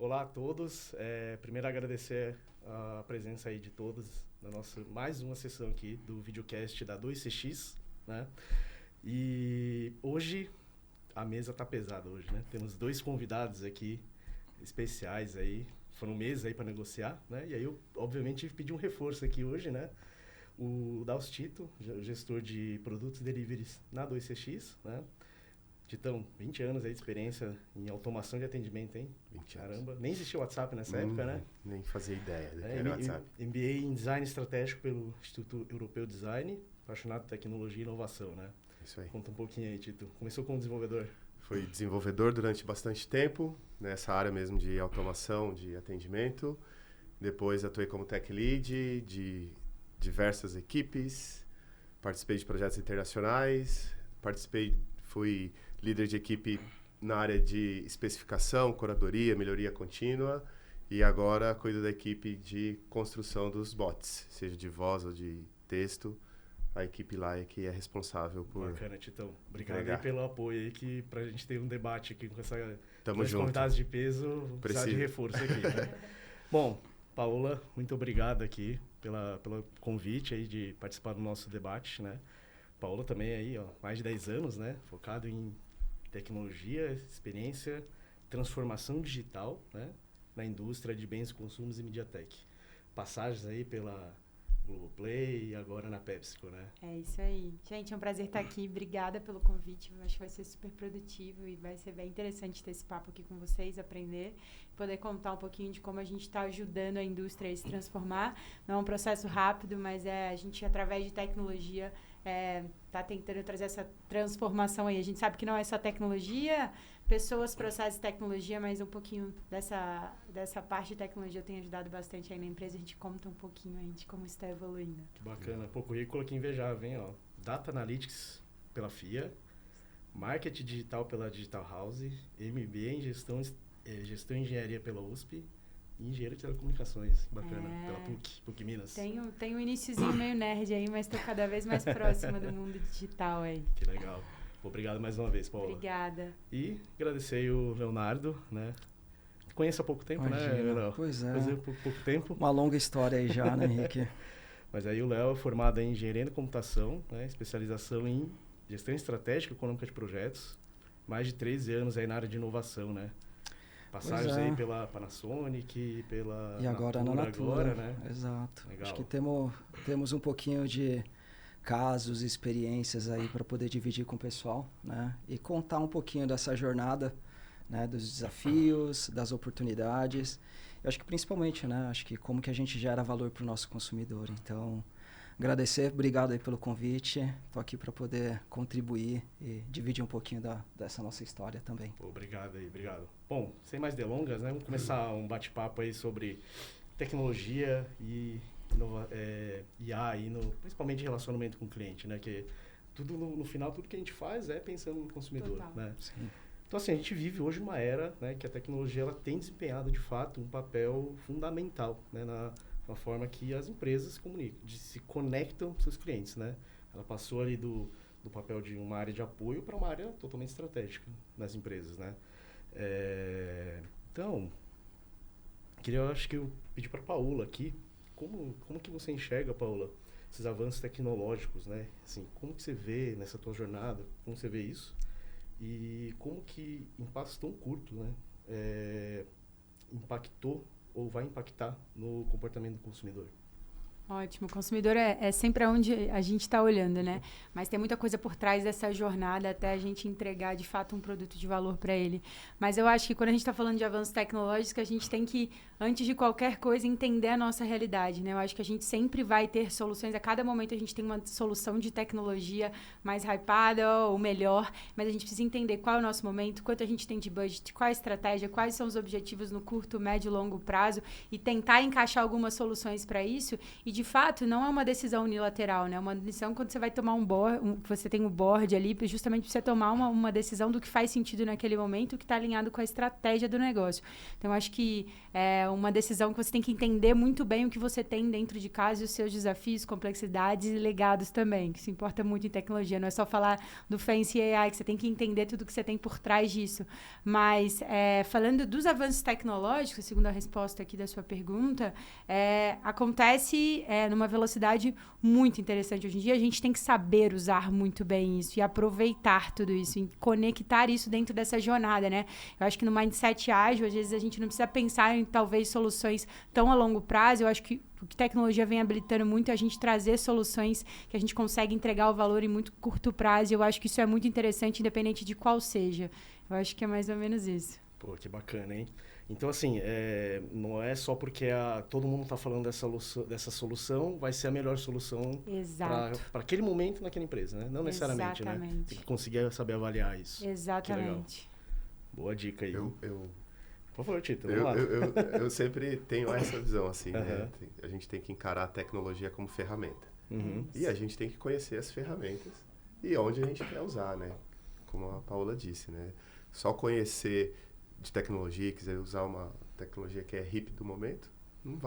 Olá a todos. Primeiro agradecer a presença aí de todos na nossa mais uma sessão aqui do videocast da 2CX, né? E hoje a mesa tá pesada hoje, né? Temos 2 convidados aqui especiais aí, foram meses aí para negociar, né? E aí eu obviamente tive que pedir um reforço aqui hoje, né? O Daus Tito, gestor de produtos e deliveries na 2CX, né? Titão, 20 anos aí de experiência em automação de atendimento, hein? 20 anos. Caramba, nem existia WhatsApp nessa época, né? Nem fazia ideia do que era WhatsApp. MBA em Design Estratégico pelo Instituto Europeu de Design, apaixonado por tecnologia e inovação, né? Isso aí. Conta um pouquinho aí, Tito. Começou como desenvolvedor? Fui desenvolvedor durante bastante tempo, nessa área mesmo de automação, de atendimento. Depois atuei como tech lead de diversas equipes, participei de projetos internacionais, fui líder de equipe na área de especificação, curadoria, melhoria contínua e agora cuido da equipe de construção dos bots, seja de voz ou de texto. A equipe lá é que é responsável por... Bacana, Titão. Obrigado aí pelo apoio aí, que pra gente ter um debate aqui com essa... Tamo junto. Convidados de peso, precisar de reforço aqui, né? Bom, Paola, muito obrigado aqui pelo convite aí de participar do nosso debate, né? Paola também aí, ó, mais de 10 anos, né? Focado em tecnologia, experiência, transformação digital, né? Na indústria de bens, consumos e MediaTek. Passagens aí pela Globoplay e agora na PepsiCo, né? É isso aí. Gente, é um prazer estar aqui. Obrigada pelo convite. Eu acho que vai ser super produtivo e vai ser bem interessante ter esse papo aqui com vocês, aprender, poder contar um pouquinho de como a gente está ajudando a indústria a se transformar. Não é um processo rápido, mas a gente, através de tecnologia, está tentando trazer essa transformação aí. A gente sabe que não é só tecnologia, pessoas, processos e tecnologia, mas um pouquinho dessa parte de tecnologia eu tenho ajudado bastante aí na empresa. A gente conta um pouquinho aí de como está evoluindo. Que bacana. Pô, currículo aqui invejável, hein? Ó, Data Analytics pela FIA, Marketing Digital pela Digital House, MBA em Gestão e Engenharia pela USP e Engenheiro de Telecomunicações. Bacana. Pela PUC Minas. Tem um iniciozinho meio nerd aí, mas estou cada vez mais próxima do mundo digital aí. Que legal. Obrigado mais uma vez, Paola. Obrigada. E agradecer aí o Leonardo, né? Conheço há pouco tempo, Imagina, né, Léo? Pois é. Conheço há pouco tempo. Uma longa história aí já, né, Henrique? Mas aí o Léo é formado em Engenharia da Computação, né? Especialização em Gestão Estratégica e Econômica de Projetos. Mais de 13 anos aí na área de inovação, né? Passagens aí pela Panasonic, pela E agora Natura, na Natura, agora, né? Exato. Legal. Acho que temos um pouquinho de casos e experiências aí para poder dividir com o pessoal, né? E contar um pouquinho dessa jornada, né? Dos desafios, das oportunidades. Eu acho que principalmente, né? Acho que como que a gente gera valor para o nosso consumidor. Então, agradecer, obrigado aí pelo convite. Estou aqui para poder contribuir e dividir um pouquinho dessa nossa história também. Pô, obrigado aí, obrigado. Bom, sem mais delongas, né? Vamos começar um bate-papo aí sobre tecnologia e IA aí, principalmente em relacionamento com o cliente, né? Que tudo no final, tudo que a gente faz é pensando no consumidor, né? Sim. Então, assim, a gente vive hoje numa era, né, que a tecnologia ela tem desempenhado, de fato, um papel fundamental, né, na forma que as empresas se conectam com seus clientes, né? Ela passou ali do papel de uma área de apoio para uma área totalmente estratégica nas empresas, né? Então, acho que eu pedi para a Paola aqui, como que você enxerga, Paola, esses avanços tecnológicos, né? Assim, como que você vê nessa tua jornada, como você vê isso? E como que em passos tão curtos, né, impactou ou vai impactar no comportamento do consumidor? Ótimo. O consumidor é sempre onde a gente está olhando, né? Mas tem muita coisa por trás dessa jornada até a gente entregar, de fato, um produto de valor para ele. Mas eu acho que quando a gente está falando de avanços tecnológicos, a gente tem que, antes de qualquer coisa, entender a nossa realidade, né? Eu acho que a gente sempre vai ter soluções. A cada momento a gente tem uma solução de tecnologia mais hypada ou melhor, mas a gente precisa entender qual é o nosso momento, quanto a gente tem de budget, qual é a estratégia, quais são os objetivos no curto, médio e longo prazo e tentar encaixar algumas soluções para isso e de fato, não é uma decisão unilateral, né? É uma decisão quando você vai tomar você tem um board ali, justamente para você tomar uma decisão do que faz sentido naquele momento, que está alinhado com a estratégia do negócio. Então, eu acho que é uma decisão que você tem que entender muito bem o que você tem dentro de casa e os seus desafios, complexidades e legados também, que se importa muito em tecnologia. Não é só falar do Fancy AI, que você tem que entender tudo que você tem por trás disso. Mas, falando dos avanços tecnológicos, segundo a resposta aqui da sua pergunta, acontece numa velocidade muito interessante hoje em dia. A gente tem que saber usar muito bem isso e aproveitar tudo isso, e conectar isso dentro dessa jornada, né? Eu acho que no mindset ágil, às vezes a gente não precisa pensar em talvez soluções tão a longo prazo. Eu acho que o que a tecnologia vem habilitando muito é a gente trazer soluções que a gente consegue entregar o valor em muito curto prazo. E eu acho que isso é muito interessante, independente de qual seja. Eu acho que é mais ou menos isso. Pô, que bacana, hein? Então, assim, não é só porque todo mundo está falando dessa solução, vai ser a melhor solução para aquele momento naquela empresa, né? Não necessariamente, Exatamente. né? Tem que conseguir saber avaliar isso. Exatamente. Boa dica aí. Por favor, Tito, vamos lá. Eu sempre tenho essa visão, assim, né? A gente tem que encarar a tecnologia como ferramenta. E a gente tem que conhecer as ferramentas e onde a gente quer usar, né? Como a Paola disse, né? Só conhecer de tecnologia, quiser usar uma tecnologia que é hip do momento, não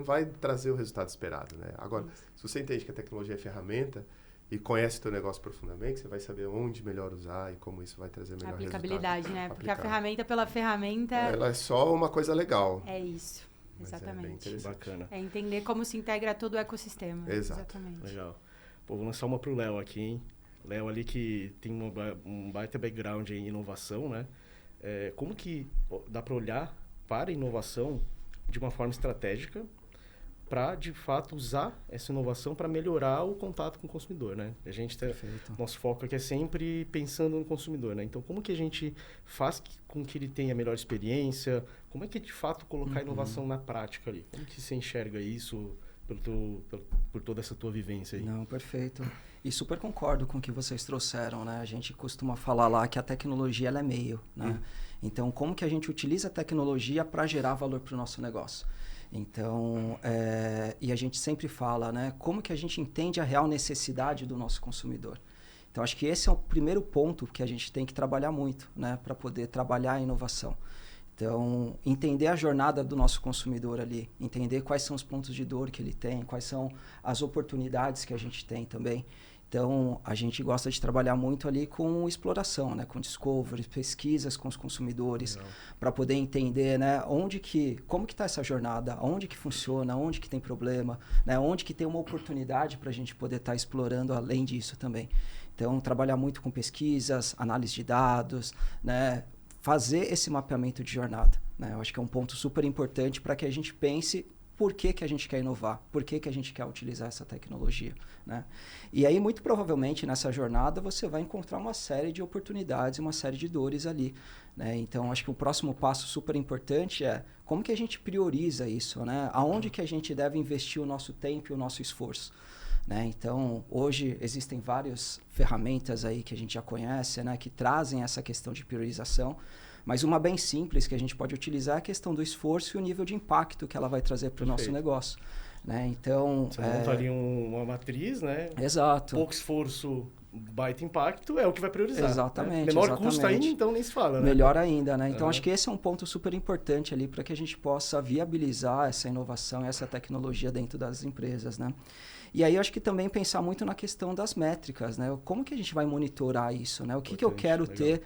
vai trazer o resultado esperado, né? Agora, se você entende que a tecnologia é ferramenta e conhece o teu negócio profundamente, você vai saber onde melhor usar e como isso vai trazer melhor aplicabilidade, resultado. né? Porque a ferramenta pela ferramenta... Ela é só uma coisa legal. É isso, exatamente. Bacana. É entender como se integra todo o ecossistema. Exatamente. Legal. Pô, vou lançar uma pro Léo aqui, hein? Léo ali que tem um baita background em inovação, né? Como que dá para olhar para a inovação de uma forma estratégica para, de fato, usar essa inovação para melhorar o contato com o consumidor, né? A gente nosso foco aqui é sempre pensando no consumidor, né? Então, como que a gente faz com que ele tenha a melhor experiência? Como é que, de fato, colocar a inovação na prática ali? Como que você enxerga isso por toda essa tua vivência aí? Não, perfeito. E super concordo com o que vocês trouxeram, né? A gente costuma falar lá que a tecnologia ela é meio, né? Então, como que a gente utiliza a tecnologia para gerar valor para o nosso negócio? Então, e a gente sempre fala, né? Como que a gente entende a real necessidade do nosso consumidor? Então, acho que esse é o primeiro ponto que a gente tem que trabalhar muito, né? Para poder trabalhar a inovação. Então, entender a jornada do nosso consumidor ali, entender quais são os pontos de dor que ele tem, quais são as oportunidades que a gente tem também. Então, a gente gosta de trabalhar muito ali com exploração, né? Com discovery, pesquisas com os consumidores, para poder entender, né? Como que está essa jornada, onde que funciona, onde que tem problema, né? Onde que tem uma oportunidade para a gente poder estar explorando além disso também. Então, trabalhar muito com pesquisas, análise de dados, né? Fazer esse mapeamento de jornada, né? Eu acho que é um ponto super importante para que a gente pense por que a gente quer inovar, por que a gente quer utilizar essa tecnologia, né? E aí, muito provavelmente, nessa jornada, você vai encontrar uma série de oportunidades, uma série de dores ali, né? Então, acho que o próximo passo super importante é como que a gente prioriza isso, né? Aonde que a gente deve investir o nosso tempo e o nosso esforço, né? Então, hoje existem várias ferramentas aí que a gente já conhece, né? Que trazem essa questão de priorização. Mas uma bem simples que a gente pode utilizar é a questão do esforço e o nível de impacto que ela vai trazer para o nosso negócio, né? Então, você monta ali uma matriz, né? Exato. Pouco esforço, baita impacto, é o que vai priorizar. Exatamente. Né? Menor exatamente. custo ainda, então nem se fala, né? Melhor ainda, né? Então, acho que esse é um ponto super importante ali para que a gente possa viabilizar essa inovação e essa tecnologia dentro das empresas, né? E aí, eu acho que também pensar muito na questão das métricas, né? Como que a gente vai monitorar isso, né? O que eu quero ter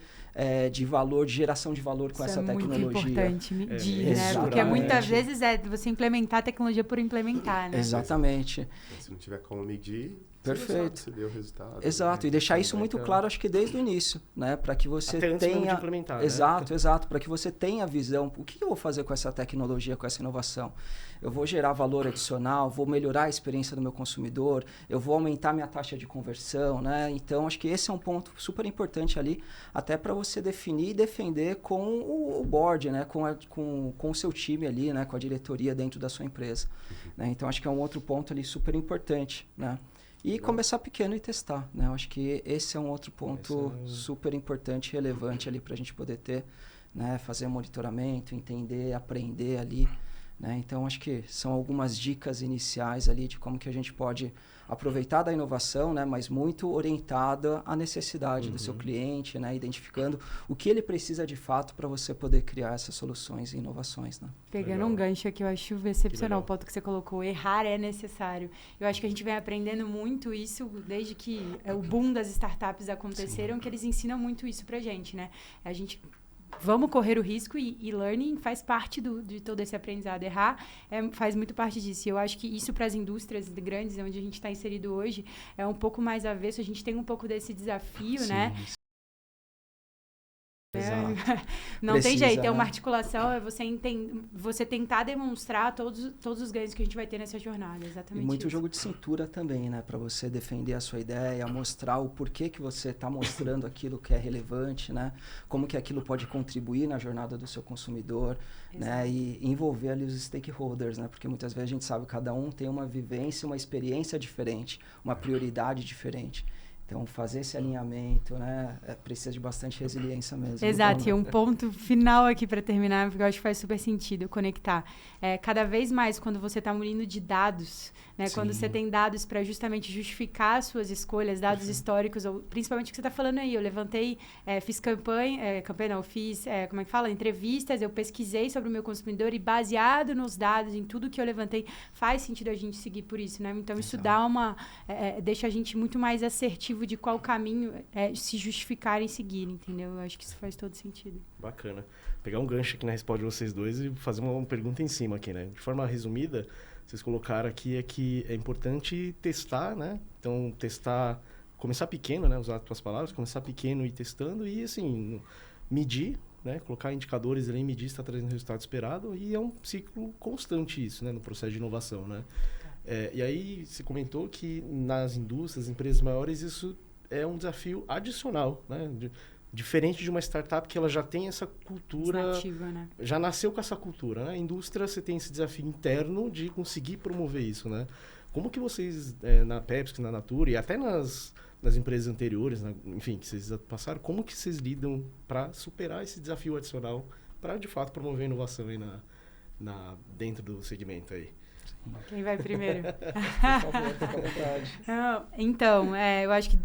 de valor, de geração de valor com essa tecnologia? É muito importante medir, né? Porque muitas vezes você implementar a tecnologia por implementar, né? Exatamente. Se não tiver como medir, perfeito. Você deu o resultado. Exato, né? E deixar isso muito claro, acho que desde o início, né? Para que você tenha... de implementar, exato, né? Exato. Para que você tenha a visão, o que eu vou fazer com essa tecnologia, com essa inovação? Eu vou gerar valor adicional, vou melhorar a experiência do meu consumidor, eu vou aumentar minha taxa de conversão, né? Então, acho que esse é um ponto super importante ali, até para você definir e defender com o board, né? Com o seu time ali, né? Com a diretoria dentro da sua empresa. Né? Então, acho que é um outro ponto ali super importante, né? E começar pequeno e testar, né? Eu acho que esse é um outro ponto super importante e relevante ali para a gente poder ter, né? Fazer monitoramento, entender, aprender ali, né? Então, acho que são algumas dicas iniciais ali de como que a gente pode aproveitar da inovação, né? Mas muito orientada à necessidade do seu cliente, né? Identificando o que ele precisa de fato para você poder criar essas soluções e inovações, né? Pegando Legal. um gancho aqui, eu acho excepcional o legal. ponto que você colocou. Errar é necessário. Eu acho que a gente vem aprendendo muito isso desde que o boom das startups aconteceram, que eles ensinam muito isso pra gente, né? A gente... Vamos correr o risco e learning faz parte de todo esse aprendizado. Errar faz muito parte disso. E eu acho que isso para as indústrias grandes, onde a gente está inserido hoje, é um pouco mais avesso. A gente tem um pouco desse desafio, né? Não tem jeito, é uma articulação, é você tentar demonstrar todos os ganhos que a gente vai ter nessa jornada, exatamente. E muito isso. jogo de cintura também, né? Para você defender a sua ideia, mostrar o porquê que você está mostrando aquilo que é relevante, né? Como que aquilo pode contribuir na jornada do seu consumidor, né? E envolver ali os stakeholders, né? Porque muitas vezes a gente sabe que cada um tem uma vivência, uma experiência diferente, uma prioridade diferente. Então, fazer esse alinhamento, né, precisa de bastante resiliência mesmo. Exato, e um ponto final aqui para terminar, porque eu acho que faz super sentido conectar. Cada vez mais, quando você está munindo de dados, né, quando você tem dados para justamente justificar as suas escolhas, dados históricos, ou principalmente o que você está falando aí, eu levantei, fiz entrevistas, eu pesquisei sobre o meu consumidor e baseado nos dados, em tudo que eu levantei, faz sentido a gente seguir por isso, né? Então, isso dá deixa a gente muito mais assertivo de qual caminho se justificar em seguir, entendeu? Eu acho que isso faz todo sentido. Bacana. Pegar um gancho aqui na resposta de vocês dois e fazer uma pergunta em cima aqui, né? De forma resumida, vocês colocaram aqui que é importante testar, né? Então, testar, começar pequeno, né? Usar as tuas palavras, começar pequeno e testando e, assim, medir, né? Colocar indicadores ali, medir se está trazendo o resultado esperado e é um ciclo constante isso, né? No processo de inovação, né? E aí, você comentou que nas indústrias, empresas maiores, isso é um desafio adicional, né? Diferente de uma startup que ela já tem essa cultura... Nativa, né? Já nasceu com essa cultura, né? A indústria, você tem esse desafio interno de conseguir promover isso, né? Como que vocês, na Pepsi, na Natura e até nas empresas anteriores, enfim, que vocês passaram, como que vocês lidam para superar esse desafio adicional para, de fato, promover inovação aí dentro do segmento aí? Quem vai primeiro? Por favor, fica à vontade. Então, eu acho que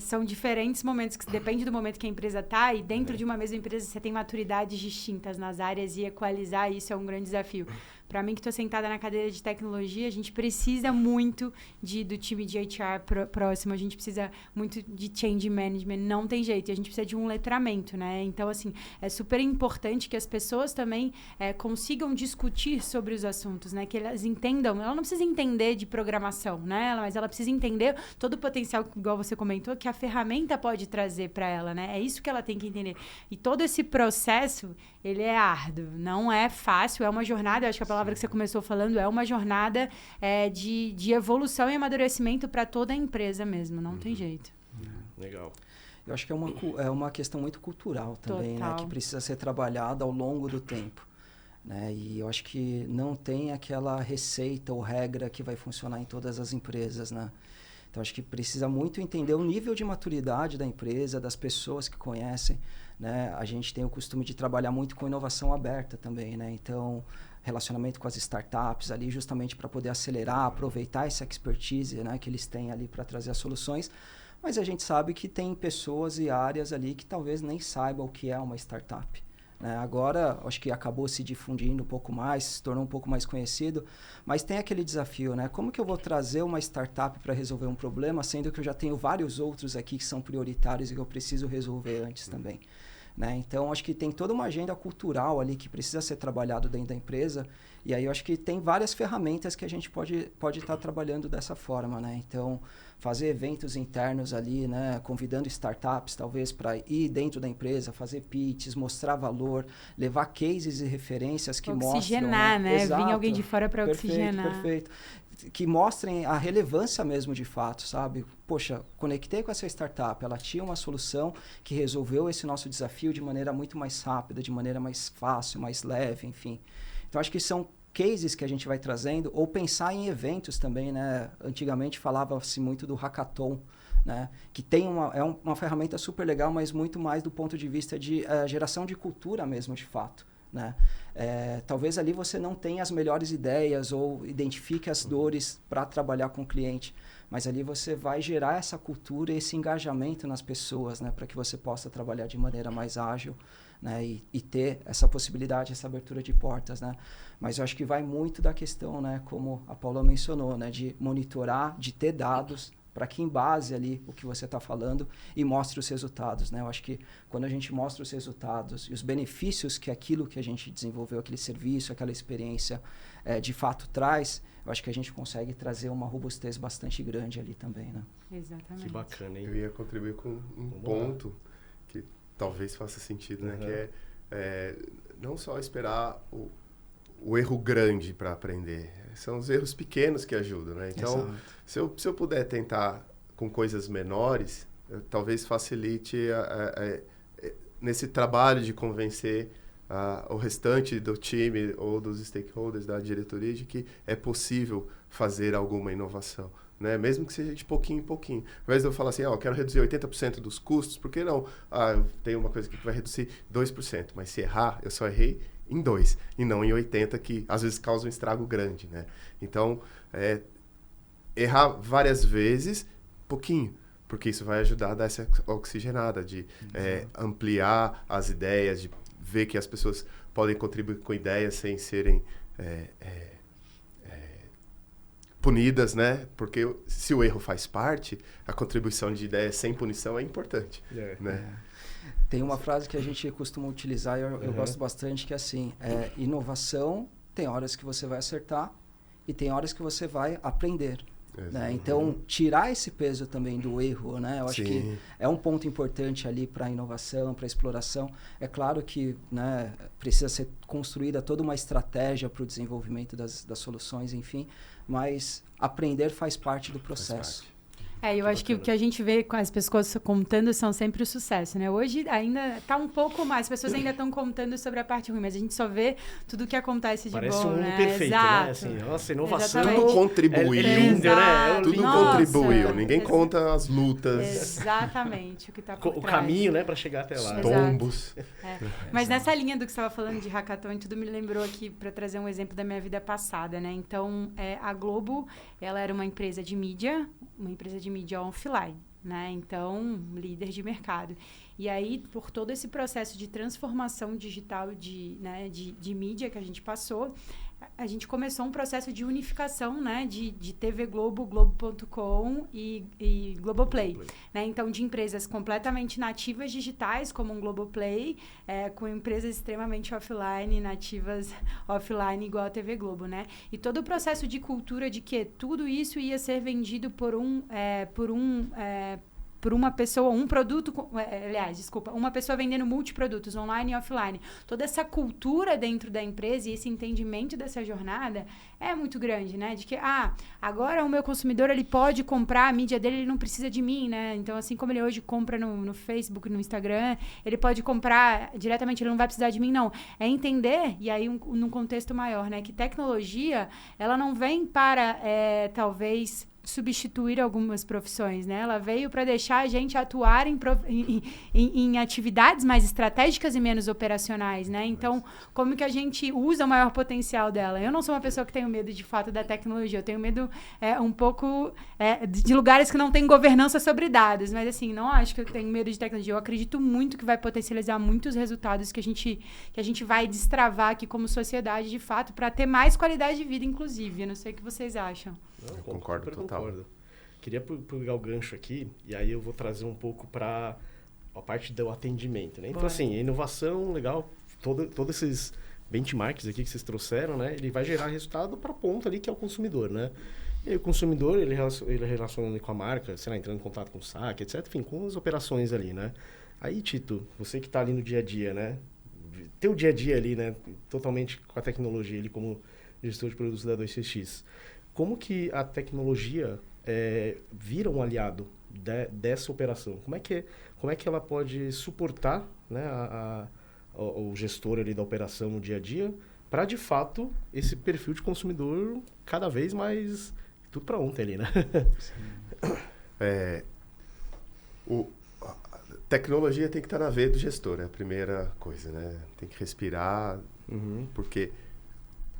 são diferentes momentos, que depende do momento que a empresa está, e dentro de uma mesma empresa você tem maturidades distintas nas áreas, e equalizar isso é um grande desafio. Para mim, que estou sentada na cadeira de tecnologia, a gente precisa muito do time de HR próximo, a gente precisa muito de change management, não tem jeito, a gente precisa de um letramento, né? Então, assim, é super importante que as pessoas também consigam discutir sobre os assuntos, né? Que elas entendam, ela não precisa entender de programação, né? Mas ela precisa entender todo o potencial, igual você comentou, que a ferramenta pode trazer para ela, né? É isso que ela tem que entender. E todo esse processo, ele é árduo, não é fácil, é uma jornada, eu acho que a palavra que você começou falando é uma jornada de evolução e amadurecimento para toda a empresa mesmo, não tem jeito. Legal. Eu acho que é uma questão muito cultural também, né? Que precisa ser trabalhada ao longo do tempo, né? E eu acho que não tem aquela receita ou regra que vai funcionar em todas as empresas, né? Então, acho que precisa muito entender o nível de maturidade da empresa, das pessoas que conhecem, né? A gente tem o costume de trabalhar muito com inovação aberta também, né? Então, relacionamento com as startups ali, justamente para poder acelerar, aproveitar essa expertise, né, que eles têm ali para trazer as soluções. Mas a gente sabe que tem pessoas e áreas ali que talvez nem saibam o que é uma startup, né? Agora, acho que acabou se difundindo um pouco mais, se tornou um pouco mais conhecido, mas tem aquele desafio, né? Como que eu vou trazer uma startup para resolver um problema, sendo que eu já tenho vários outros aqui que são prioritários e que eu preciso resolver antes também? Né? Então, acho que tem toda uma agenda cultural ali que precisa ser trabalhado dentro da empresa. E aí, eu acho que tem várias ferramentas que a gente pode estar trabalhando dessa forma, né? Então, fazer eventos internos ali, né? Convidando startups, talvez, para ir dentro da empresa, fazer pitches, mostrar valor, levar cases e referências que mostram... Oxigenar, né? Exato. Vir alguém de fora para oxigenar. Perfeito. Que mostrem a relevância mesmo de fato, sabe? Poxa, conectei com essa startup, ela tinha uma solução que resolveu esse nosso desafio de maneira muito mais rápida, de maneira mais fácil, mais leve, enfim. Então, acho que são cases que a gente vai trazendo, ou pensar em eventos também, né? Antigamente falava-se muito do hackathon, né? Que tem uma ferramenta super legal, mas muito mais do ponto de vista de geração de cultura mesmo, de fato. né? Talvez ali você não tenha as melhores ideias ou identifique as dores para trabalhar com o cliente, mas ali você vai gerar essa cultura e esse engajamento nas pessoas, né? Para que você possa trabalhar de maneira mais ágil, né? E ter essa possibilidade, essa abertura de portas, né? Mas eu acho que vai muito da questão, né? Como a Paula mencionou, né? De monitorar, de ter dados para que embase ali o que você está falando e mostre os resultados, né? Eu acho que quando a gente mostra os resultados e os benefícios que aquilo que a gente desenvolveu, aquele serviço, aquela experiência, de fato traz, eu acho que a gente consegue trazer uma robustez bastante grande ali também, né? Exatamente. Que bacana, hein? Eu ia contribuir com um ponto que talvez faça sentido, né? Que é não só esperar o erro grande para aprender, são os erros pequenos que ajudam, né? Então, se eu puder tentar com coisas menores, talvez facilite nesse trabalho de convencer o restante do time ou dos stakeholders da diretoria de que é possível fazer alguma inovação, né? Mesmo que seja de pouquinho em pouquinho. Ao invés de eu falar assim, eu quero reduzir 80% dos custos, por que não? Eu tenho uma coisa aqui que vai reduzir 2%, mas se errar, eu só errei em 2 e não em 80, que às vezes causa um estrago grande, né? Então, errar várias vezes, pouquinho, porque isso vai ajudar a dar essa oxigenada, de ampliar as ideias, de ver que as pessoas podem contribuir com ideias sem serem punidas, né? Porque se o erro faz parte, a contribuição de ideias sem punição é importante, né? Tem uma frase que a gente costuma utilizar e eu gosto bastante, que é assim, inovação tem horas que você vai acertar e tem horas que você vai aprender. Né? Então, tirar esse peso também do erro, né? Eu acho que é um ponto importante ali para a inovação, para a exploração. É claro que, né, precisa ser construída toda uma estratégia para o desenvolvimento das soluções, enfim, mas aprender faz parte do processo. Eu acho que o que a gente vê com as pessoas contando são sempre o sucesso, né? Hoje ainda tá um pouco mais, as pessoas ainda estão contando sobre a parte ruim, mas a gente só vê tudo o que acontece de Parece bom, um mundo né? perfeito, Exato. né? Assim, nossa, inovação... Exatamente. Tudo contribuiu, né? Tudo contribuiu. Ninguém conta as lutas. Exatamente, o que tá por o trás. caminho, né, para chegar até lá. Os tombos. Mas nessa linha do que você estava falando de hackathon e tudo, me lembrou aqui para trazer um exemplo da minha vida passada, né? Então, a Globo, ela era uma empresa de mídia offline, né? Então, líder de mercado. E aí, por todo esse processo de transformação digital de mídia que a gente passou, a gente começou um processo de unificação, né, de TV Globo, Globo.com e Globoplay. Né? Então, de empresas completamente nativas digitais, como um Globoplay, com empresas extremamente offline, nativas offline, igual a TV Globo, né? E todo o processo de cultura de que tudo isso ia ser vendido por uma pessoa, uma pessoa vendendo multiprodutos, online e offline. Toda essa cultura dentro da empresa e esse entendimento dessa jornada é muito grande, né? De que, agora o meu consumidor, ele pode comprar a mídia dele, ele não precisa de mim, né? Então, assim como ele hoje compra no Facebook, no Instagram, ele pode comprar diretamente, ele não vai precisar de mim, não. É entender, e aí num contexto maior, né? Que tecnologia, ela não vem para, talvez... substituir algumas profissões, né? Ela veio para deixar a gente atuar em atividades mais estratégicas e menos operacionais, né? Então, como que a gente usa o maior potencial dela? Eu não sou uma pessoa que tenho medo, de fato, da tecnologia. Eu tenho medo um pouco de lugares que não tem governança sobre dados, mas, assim, não acho que eu tenho medo de tecnologia. Eu acredito muito que vai potencializar muitos resultados que a gente vai destravar aqui como sociedade, de fato, para ter mais qualidade de vida, inclusive. Eu não sei o que vocês acham. Eu concordo total. Queria pegar o gancho aqui, e aí eu vou trazer um pouco para a parte do atendimento, né? Então, assim, inovação, legal, todos esses benchmarks aqui que vocês trouxeram, né? Ele vai gerar resultado para a ponta ali, que é o consumidor, né? E aí, o consumidor, ele relaciona com a marca, sei lá, entrando em contato com o saque, etc. Enfim, com as operações ali, né? Aí, Tito, você que está ali no dia a dia, né? Teu dia a dia ali, né? Totalmente com a tecnologia ali como gestor de produtos da 2CX. Como que a tecnologia vira um aliado dessa operação? Como é que ela pode suportar, né, o gestor ali da operação no dia a dia para, de fato, esse perfil de consumidor cada vez mais tudo para ontem ali, né? tecnologia tem que estar na veia do gestor, é a primeira coisa, né? Tem que respirar, porque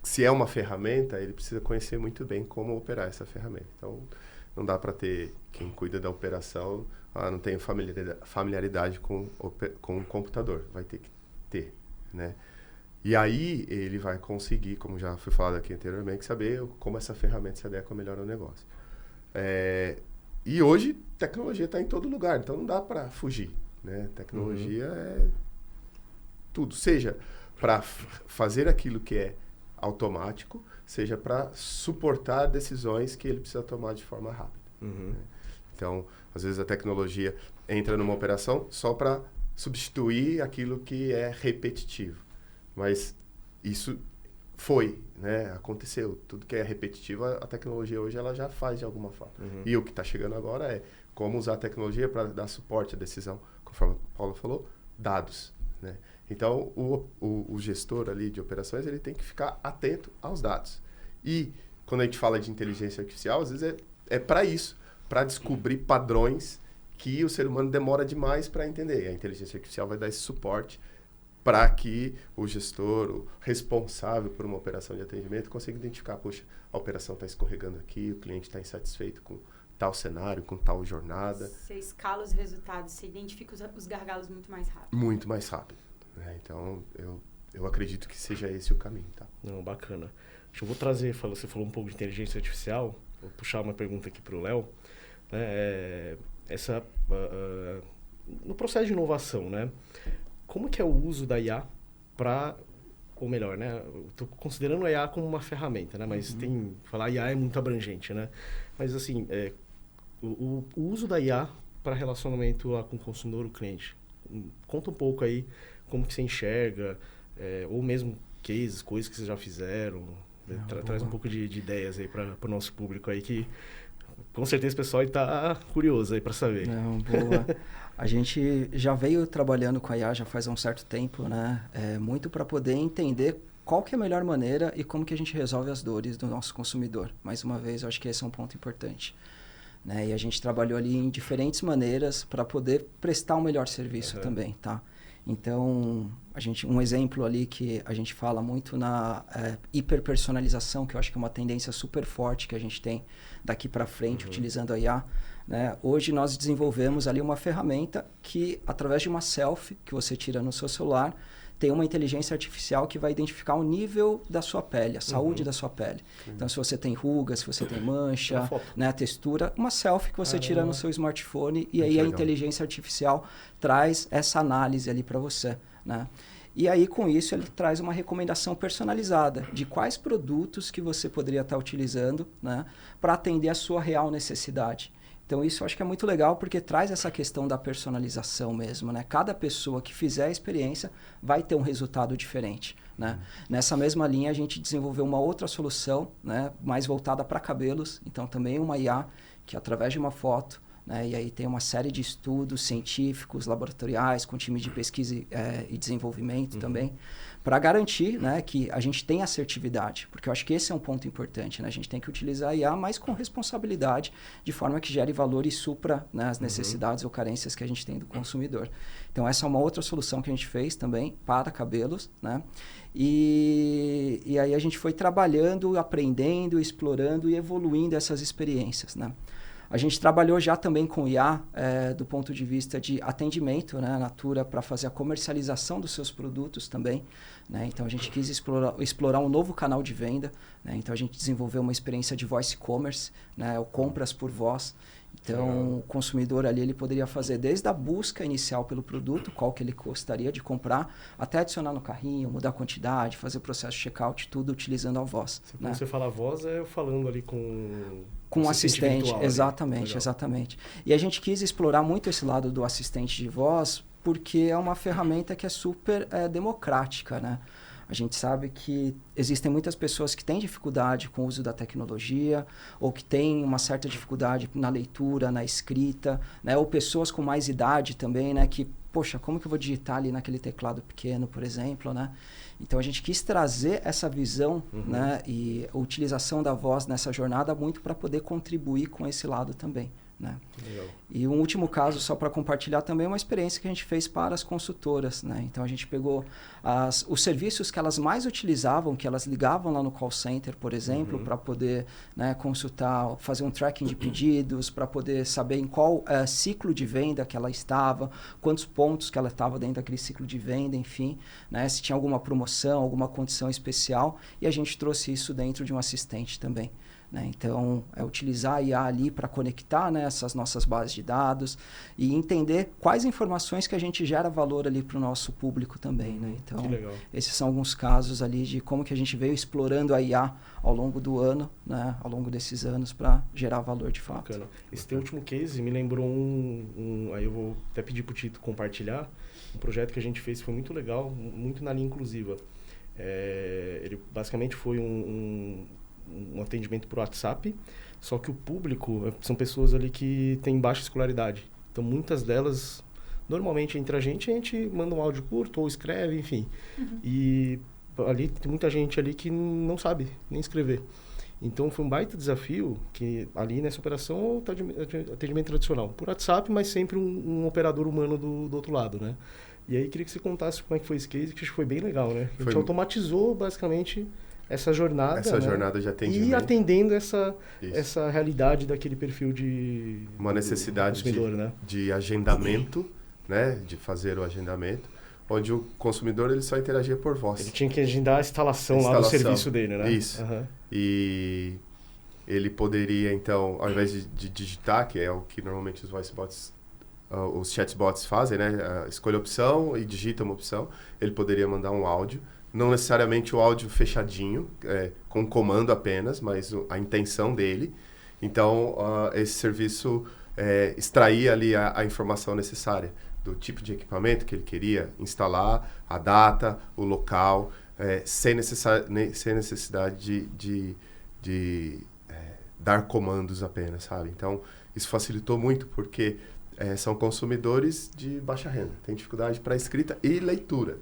se é uma ferramenta, ele precisa conhecer muito bem como operar essa ferramenta. Então, não dá para ter quem cuida da operação, não tem familiaridade com o computador, vai ter que ter, né? E aí ele vai conseguir, como já foi falado aqui anteriormente, saber como essa ferramenta se adequa melhor ao negócio. E hoje, tecnologia está em todo lugar, então não dá para fugir, né? Tecnologia é tudo, seja para fazer aquilo que é automático, seja para suportar decisões que ele precisa tomar de forma rápida. Né? Então, às vezes a tecnologia entra numa operação só para substituir aquilo que é repetitivo. Mas isso foi, né? Aconteceu. Tudo que é repetitivo, a tecnologia hoje ela já faz de alguma forma. E o que está chegando agora é como usar a tecnologia para dar suporte à decisão, conforme a Paula falou, dados, né? Então, o gestor ali de operações, ele tem que ficar atento aos dados. E, quando a gente fala de inteligência artificial, às vezes é para isso, para descobrir padrões que o ser humano demora demais para entender. E a inteligência artificial vai dar esse suporte para que o gestor, o responsável por uma operação de atendimento, consiga identificar, poxa, a operação está escorregando aqui, o cliente está insatisfeito com tal cenário, com tal jornada. Você escala os resultados, você identifica os gargalos muito mais rápido. Muito mais rápido. Então, eu acredito que seja esse o caminho, tá? Não, bacana. Eu vou trazer, você falou um pouco de inteligência artificial, vou puxar uma pergunta aqui para o Léo. Né? No processo de inovação, né? Como que é o uso da IA para, ou melhor, né? Estou considerando a IA como uma ferramenta, né? Mas falar IA é muito abrangente, né? Mas assim, o uso da IA para relacionamento lá com o consumidor, o cliente. Conta um pouco aí como que você enxerga, ou mesmo cases, coisas que vocês já fizeram. Traz um pouco de ideias aí para o nosso público aí, que com certeza o pessoal está curioso aí para saber. Não, boa. A gente já veio trabalhando com a IA já faz um certo tempo, né? Muito para poder entender qual que é a melhor maneira e como que a gente resolve as dores do nosso consumidor. Mais uma vez, eu acho que esse é um ponto importante. Né? E a gente trabalhou ali em diferentes maneiras para poder prestar um melhor serviço também, tá? Então, um exemplo ali que a gente fala muito na hiperpersonalização, que eu acho que é uma tendência super forte que a gente tem daqui para frente, utilizando a IA. Né? Hoje nós desenvolvemos ali uma ferramenta que, através de uma selfie que você tira no seu celular, tem uma inteligência artificial que vai identificar o nível da sua pele, a saúde da sua pele. Então, se você tem rugas, se você tem mancha, né, a textura, uma selfie que você tira no seu smartphone e aí a inteligência artificial traz essa análise ali para você, né? E aí, com isso, ele traz uma recomendação personalizada de quais produtos que você poderia estar utilizando, né, para atender a sua real necessidade. Então, isso eu acho que é muito legal, porque traz essa questão da personalização mesmo, né? Cada pessoa que fizer a experiência vai ter um resultado diferente, né? Nessa mesma linha, a gente desenvolveu uma outra solução, né, mais voltada para cabelos. Então, também uma IA que, através de uma foto, né, e aí tem uma série de estudos científicos, laboratoriais, com time de pesquisa e desenvolvimento também, para garantir, né, que a gente tenha assertividade, porque eu acho que esse é um ponto importante, né? A gente tem que utilizar a IA, mas com responsabilidade, de forma que gere valor e supra, né, as necessidades ou carências que a gente tem do consumidor. Então, essa é uma outra solução que a gente fez também para cabelos, né? E aí a gente foi trabalhando, aprendendo, explorando e evoluindo essas experiências, né? A gente trabalhou já também com IA do ponto de vista de atendimento, né, a Natura, para fazer a comercialização dos seus produtos também. Né? Então, a gente quis explorar um novo canal de venda. Né? Então, a gente desenvolveu uma experiência de voice commerce, né, ou compras por voz. Então, o consumidor ali ele poderia fazer desde a busca inicial pelo produto, qual que ele gostaria de comprar, até adicionar no carrinho, mudar a quantidade, fazer o processo de checkout, tudo utilizando a voz. Quando você fala voz, é eu falando ali com um assistente virtual, exatamente, ali. Exatamente. E a gente quis explorar muito esse lado do assistente de voz, porque é uma ferramenta que é super democrática, né? A gente sabe que existem muitas pessoas que têm dificuldade com o uso da tecnologia, ou que têm uma certa dificuldade na leitura, na escrita, né? Ou pessoas com mais idade também, né? Que, poxa, como que eu vou digitar ali naquele teclado pequeno, por exemplo, né? Então, a gente quis trazer essa visão, né? E a utilização da voz nessa jornada muito para poder contribuir com esse lado também, né? Legal. E um último caso, só para compartilhar também, é uma experiência que a gente fez para as consultoras, né? Então, a gente pegou os serviços que elas mais utilizavam, que elas ligavam lá no call center, por exemplo, para poder, né, consultar, fazer um tracking de pedidos, para poder saber em qual ciclo de venda que ela estava, quantos pontos que ela estava dentro daquele ciclo de venda, enfim, né, se tinha alguma promoção, alguma condição especial, e a gente trouxe isso dentro de um assistente também. Né? Então, utilizar a IA ali para conectar, né, essas nossas bases de dados e entender quais informações que a gente gera valor ali para o nosso público também. Né? Então, esses são alguns casos ali de como que a gente veio explorando a IA ao longo do ano, né, ao longo desses anos, para gerar valor de fato. Bacana. Esse teu último case me lembrou aí eu vou até pedir para o Tito compartilhar, um projeto que a gente fez, foi muito legal, muito na linha inclusiva. Ele basicamente foi um atendimento por WhatsApp, só que o público são pessoas ali que têm baixa escolaridade. Então, muitas delas, normalmente entre a gente manda um áudio curto ou escreve, enfim. E ali tem muita gente ali que não sabe nem escrever. Então, foi um baita desafio que ali nessa operação o atendimento tradicional, por WhatsApp, mas sempre um operador humano do outro lado, né? E aí, queria que você contasse como é que foi esse case, que acho que foi bem legal, né? A gente automatizou, basicamente, essa jornada, essa, né, jornada de atendimento. E atendendo essa realidade daquele perfil de uma necessidade né? de agendamento, né? De fazer o agendamento, onde o consumidor ele só interagia por voz. Ele tinha que agendar a instalação lá do serviço dele, né? Isso. E ele poderia, então, ao invés de digitar, que é o que normalmente os voice bots, os chatbots fazem, né? Escolhe a opção e digita uma opção. Ele poderia mandar um áudio. Não necessariamente o áudio fechadinho, com comando apenas, mas a intenção dele. Então, esse serviço extraía ali a informação necessária do tipo de equipamento que ele queria instalar, a data, o local, sem necessidade de dar comandos apenas, sabe? Então, isso facilitou muito, porque são consumidores de baixa renda, tem dificuldade para escrita e leitura.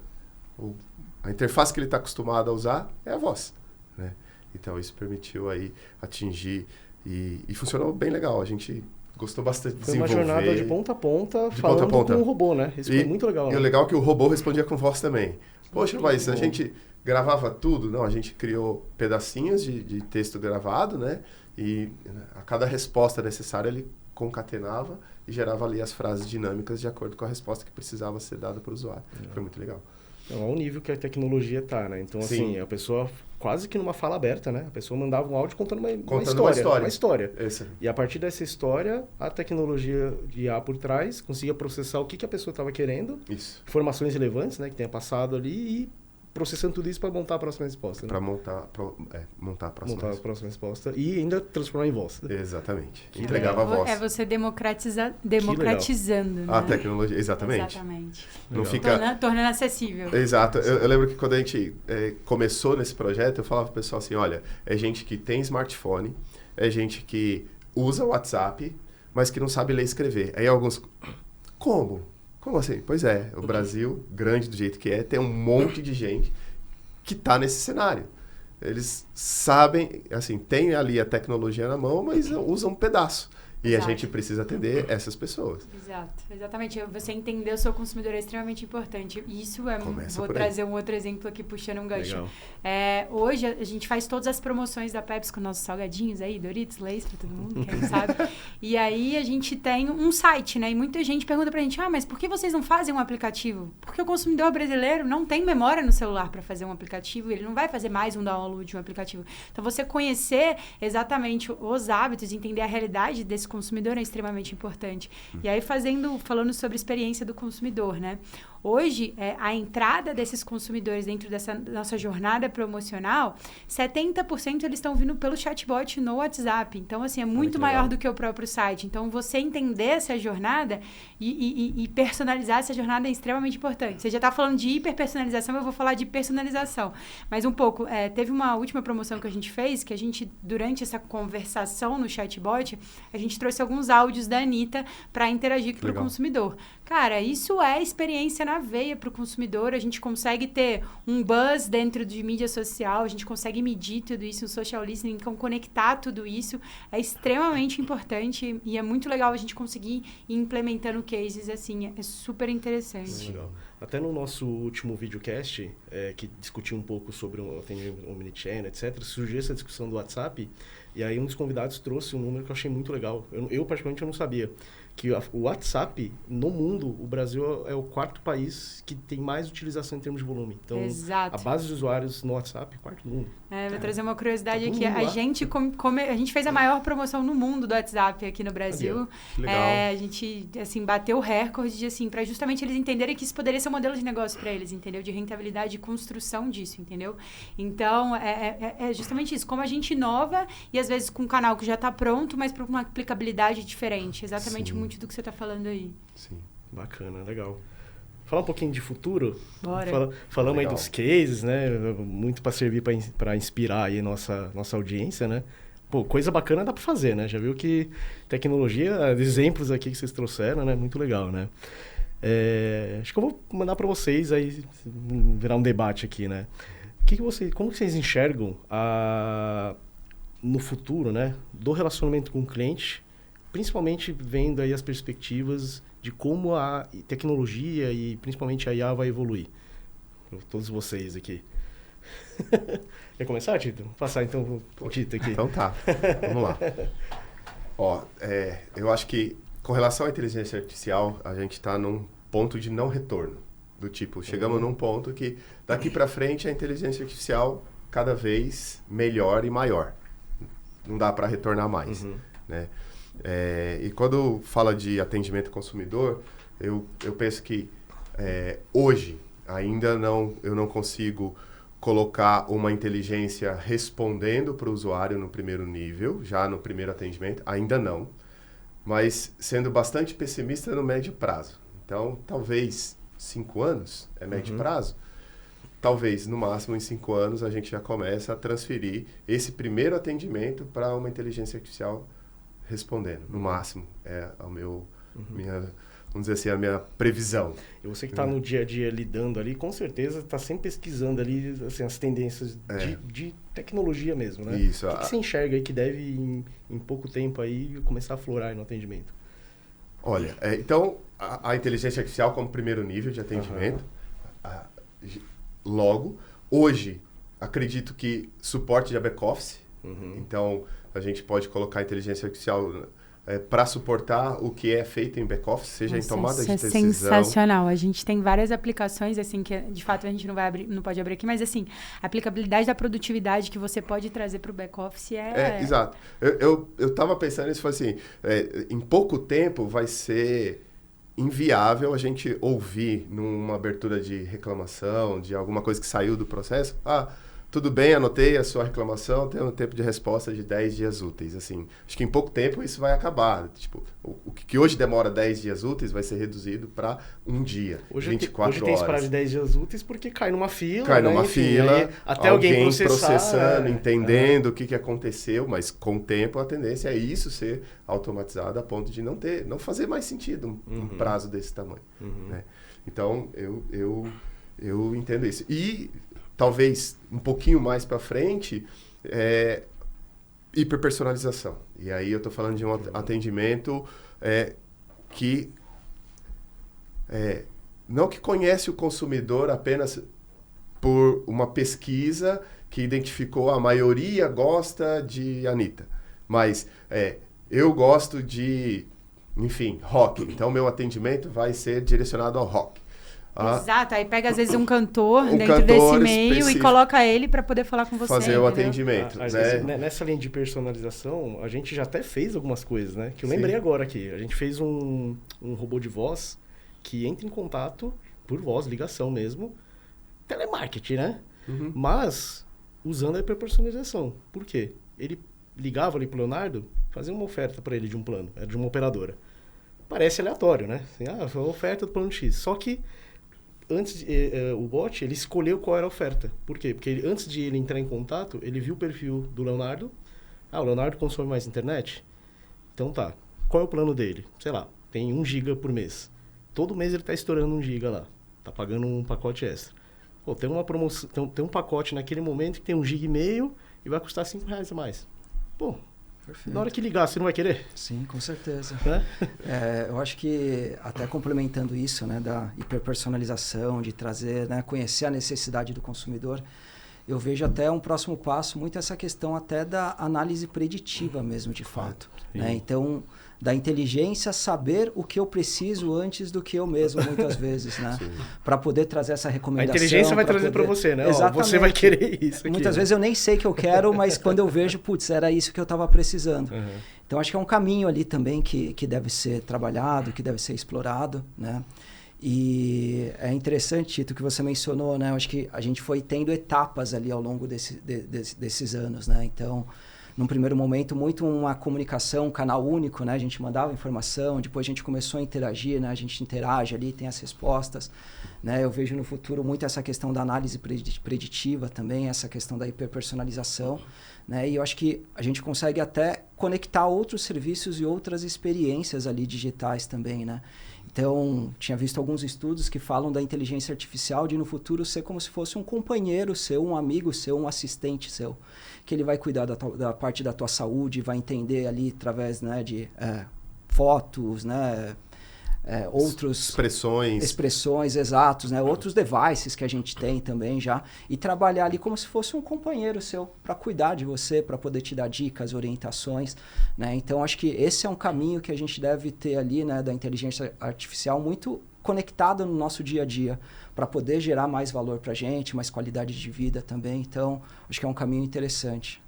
A interface que ele está acostumado a usar é a voz, né? Então, isso permitiu aí atingir e funcionou bem legal. A gente gostou bastante de desenvolver. Foi uma jornada de ponta a ponta, falando com o robô, né? Isso foi muito legal. E o legal é que o robô respondia com voz também. Poxa, mas a gente gravava tudo? Não, a gente criou pedacinhos de texto gravado, né? E a cada resposta necessária ele concatenava e gerava ali as frases dinâmicas de acordo com a resposta que precisava ser dada para o usuário. Foi muito legal. Olha o nível que a tecnologia tá, né? Então, assim, a pessoa quase que numa fala aberta, né? A pessoa mandava um áudio contando uma história. E a partir dessa história, a tecnologia de IA por trás conseguia processar o que a pessoa estava querendo, informações relevantes, né? Que tenha passado ali e processando tudo isso para montar a próxima resposta. Né? Para montar a próxima resposta e ainda transformar em voz. Né? Exatamente. Entregava a voz. É você democratizando, né? A tecnologia, exatamente. Não fica... Tornando acessível. Exato. Eu lembro que quando a gente começou nesse projeto, eu falava pro pessoal assim, olha, é gente que tem smartphone, é gente que usa o WhatsApp, mas que não sabe ler e escrever. Aí alguns... Como assim? Pois é, o Brasil, grande do jeito que é, tem um monte de gente que está nesse cenário. Eles sabem, assim, tem ali a tecnologia na mão, mas usam um pedaço. E a gente precisa atender essas pessoas. Exatamente. Você entender o seu consumidor é extremamente importante. Isso vou trazer um outro exemplo aqui, puxando um gancho. Hoje, a gente faz todas as promoções da Pepsi com nossos salgadinhos aí, Doritos, Lay's, pra todo mundo, quem sabe. E aí, a gente tem um site, né? E muita gente pergunta pra gente, mas por que vocês não fazem um aplicativo? Porque o consumidor brasileiro não tem memória no celular para fazer um aplicativo, ele não vai fazer mais um download de um aplicativo. Então, você conhecer exatamente os hábitos, entender a realidade desse consumidor é extremamente importante. E aí, falando sobre a experiência do consumidor, né? Hoje, a entrada desses consumidores dentro dessa nossa jornada promocional, 70% eles estão vindo pelo chatbot no WhatsApp. Então, assim, é muito maior do que o próprio site. Então, você entender essa jornada e personalizar essa jornada é extremamente importante. Você já está falando de hiperpersonalização, eu vou falar de personalização. Mas um pouco, teve uma última promoção que a gente fez, que a gente, durante essa conversação no chatbot, a gente trouxe alguns áudios da Anitta para interagir com o consumidor. Cara, isso é experiência na veia para o consumidor. A gente consegue ter um buzz dentro de mídia social, a gente consegue medir tudo isso, o social listening, então conectar tudo isso é extremamente importante e é muito legal a gente conseguir ir implementando cases assim, é super interessante. Legal. Até no nosso último videocast, que discutiu um pouco sobre o atendimento omnichannel, etc., surgiu essa discussão do WhatsApp, e aí um dos convidados trouxe um número que eu achei muito legal. Eu particularmente, eu não sabia. Que o WhatsApp, no mundo, o Brasil é o 4º país que tem mais utilização em termos de volume. Então, Exato. a base de usuários no WhatsApp, 4º do mundo. Vou trazer uma curiosidade Tá todo aqui. mundo A lá. gente, a gente fez a maior promoção no mundo do WhatsApp aqui no Brasil. Que legal. A gente, assim, bateu o recorde de, assim, para justamente eles entenderem que isso poderia ser um modelo de negócio para eles, entendeu? De rentabilidade e construção disso, entendeu? Então, é justamente isso. Como a gente inova e, às vezes, com um canal que já está pronto, mas para uma aplicabilidade diferente. Exatamente Sim. muito do que você está falando aí. Sim. Bacana, legal. Falar um pouquinho de futuro. Bora. Falamos aí Legal. dos cases, né? Muito para servir para inspirar aí nossa audiência, né? Pô, coisa bacana dá para fazer, né? Já viu que tecnologia, exemplos aqui que vocês trouxeram, né? Muito legal, né? Acho que eu vou mandar para vocês aí virar um debate aqui, né? Como que vocês enxergam no futuro, né? Do relacionamento com o cliente, principalmente vendo aí as perspectivas de como a tecnologia e principalmente a IA vai evoluir. Pra todos vocês aqui. Quer começar, Tito? Vou passar então o Tito aqui. Então tá, vamos lá. Ó, eu acho que com relação à inteligência artificial, a gente está num ponto de não retorno. Do tipo, chegamos num ponto que daqui para frente a inteligência artificial cada vez melhor e maior. Não dá para retornar mais, né? E quando fala de atendimento ao consumidor, eu penso que hoje ainda eu não consigo colocar uma inteligência respondendo para o usuário no primeiro nível, já no primeiro atendimento, ainda não, mas sendo bastante pessimista no médio prazo. Então, talvez 5 anos é médio prazo, talvez no máximo em 5 anos a gente já comece a transferir esse primeiro atendimento para uma inteligência artificial respondendo, no máximo, vamos dizer assim, a minha previsão. E você que está no dia a dia lidando ali, com certeza está sempre pesquisando ali assim, as tendências de tecnologia mesmo, né? Isso. O que você enxerga aí que deve, em pouco tempo, aí começar a florar aí no atendimento? Olha, então, a inteligência artificial como primeiro nível de atendimento, logo, hoje, acredito que suporte de back-office, então, a gente pode colocar a inteligência artificial para suportar o que é feito em back-office, seja em tomada de decisão. Isso é sensacional. A gente tem várias aplicações, assim, que de fato a gente não pode abrir aqui, mas assim, a aplicabilidade da produtividade que você pode trazer para o back-office exato. Eu estava pensando nisso, falei assim, em pouco tempo vai ser inviável a gente ouvir numa abertura de reclamação, de alguma coisa que saiu do processo, tudo bem, anotei a sua reclamação, tem um tempo de resposta de 10 dias úteis. Assim, acho que em pouco tempo isso vai acabar. Tipo, o que hoje demora 10 dias úteis vai ser reduzido para um dia, hoje 24 hoje tem esse horas. prazo de 10 dias úteis porque cai numa fila. Cai né? numa Enfim, fila, aí, até alguém processando, entendendo o que aconteceu, mas com o tempo a tendência é isso ser automatizado a ponto de não fazer mais sentido um prazo desse tamanho. Né? Então, eu entendo isso. E talvez um pouquinho mais para frente, hiperpersonalização. E aí eu estou falando de um atendimento que não que conhece o consumidor apenas por uma pesquisa que identificou a maioria gosta de Anitta, mas eu gosto de, enfim, rock. Então meu atendimento vai ser direcionado ao rock. Exato, aí pega às vezes um cantor dentro desse meio específico, e coloca ele para poder falar com você. Fazer o atendimento. Né? Nessa linha de personalização, a gente já até fez algumas coisas, né? Que eu lembrei agora aqui. A gente fez um robô de voz que entra em contato por voz, ligação mesmo, telemarketing, né? Mas usando a hiperpersonalização. Por quê? Ele ligava ali pro Leonardo, fazia uma oferta para ele de um plano, era de uma operadora. Parece aleatório, né? Assim, foi uma oferta do plano X. Só que antes o bot, ele escolheu qual era a oferta. Por quê? Porque antes de ele entrar em contato, ele viu o perfil do Leonardo. O Leonardo consome mais internet? Então tá. Qual é o plano dele? Sei lá, tem 1 GB por mês. todo mês ele está estourando 1 GB lá. Tá pagando um pacote extra. Pô, tem uma promoção, tem um pacote naquele momento que tem 1,5 GB e vai custar R$5 a mais. Pô, Perfeito. na hora que ligar, você não vai querer? Sim, com certeza. Né? Eu acho que, até complementando isso, né, da hiperpersonalização, de trazer, né, conhecer a necessidade do consumidor, eu vejo até um próximo passo muito essa questão até da análise preditiva mesmo, de fato. Né? Então, da inteligência saber o que eu preciso antes do que eu mesmo, muitas vezes, né? Para poder trazer essa recomendação. A inteligência vai trazer para você, né? Exatamente. Ó, você vai querer isso aqui. Muitas vezes eu nem sei que eu quero, mas quando eu vejo, putz, era isso que eu estava precisando. Uhum. Então, acho que é um caminho ali também que deve ser trabalhado, que deve ser explorado, né? E é interessante, Tito, que você mencionou, né? Eu acho que a gente foi tendo etapas ali ao longo desses anos, né? Então, num primeiro momento, muito uma comunicação, um canal único, né? A gente mandava informação, depois a gente começou a interagir, né? A gente interage ali, tem as respostas, né? Eu vejo no futuro muito essa questão da análise preditiva também, essa questão da hiperpersonalização, né? E eu acho que a gente consegue até conectar outros serviços e outras experiências ali digitais também, né? Então, tinha visto alguns estudos que falam da inteligência artificial de no futuro ser como se fosse um companheiro seu, um amigo seu, um assistente seu, que ele vai cuidar da parte da tua saúde, vai entender ali através, né, de fotos, né, outros expressões exatos, né, outros devices que a gente tem também já, e trabalhar ali como se fosse um companheiro seu para cuidar de você, para poder te dar dicas, orientações, né? Então acho que esse é um caminho que a gente deve ter ali, né, da inteligência artificial muito conectado no nosso dia a dia, para poder gerar mais valor para a gente, mais qualidade de vida também. Então acho que é um caminho interessante.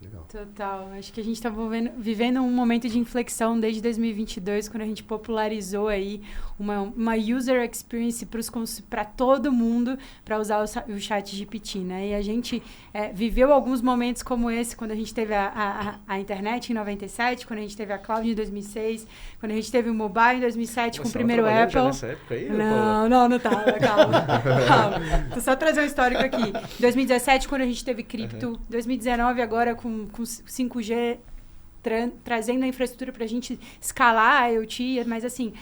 Legal. Total. Acho que a gente está vivendo um momento de inflexão desde 2022, quando a gente popularizou aí uma user experience para todo mundo para usar o chat GPT, né? E a gente viveu alguns momentos como esse, quando a gente teve a internet em 97, quando a gente teve a cloud em 2006, quando a gente teve o mobile em 2007 com o primeiro Apple. Já nessa época aí, não tava, calma. Tô só trazer um histórico aqui. 2017, quando a gente teve cripto, 2019 agora com 5G trazendo a infraestrutura para a gente escalar a IoT, mas assim,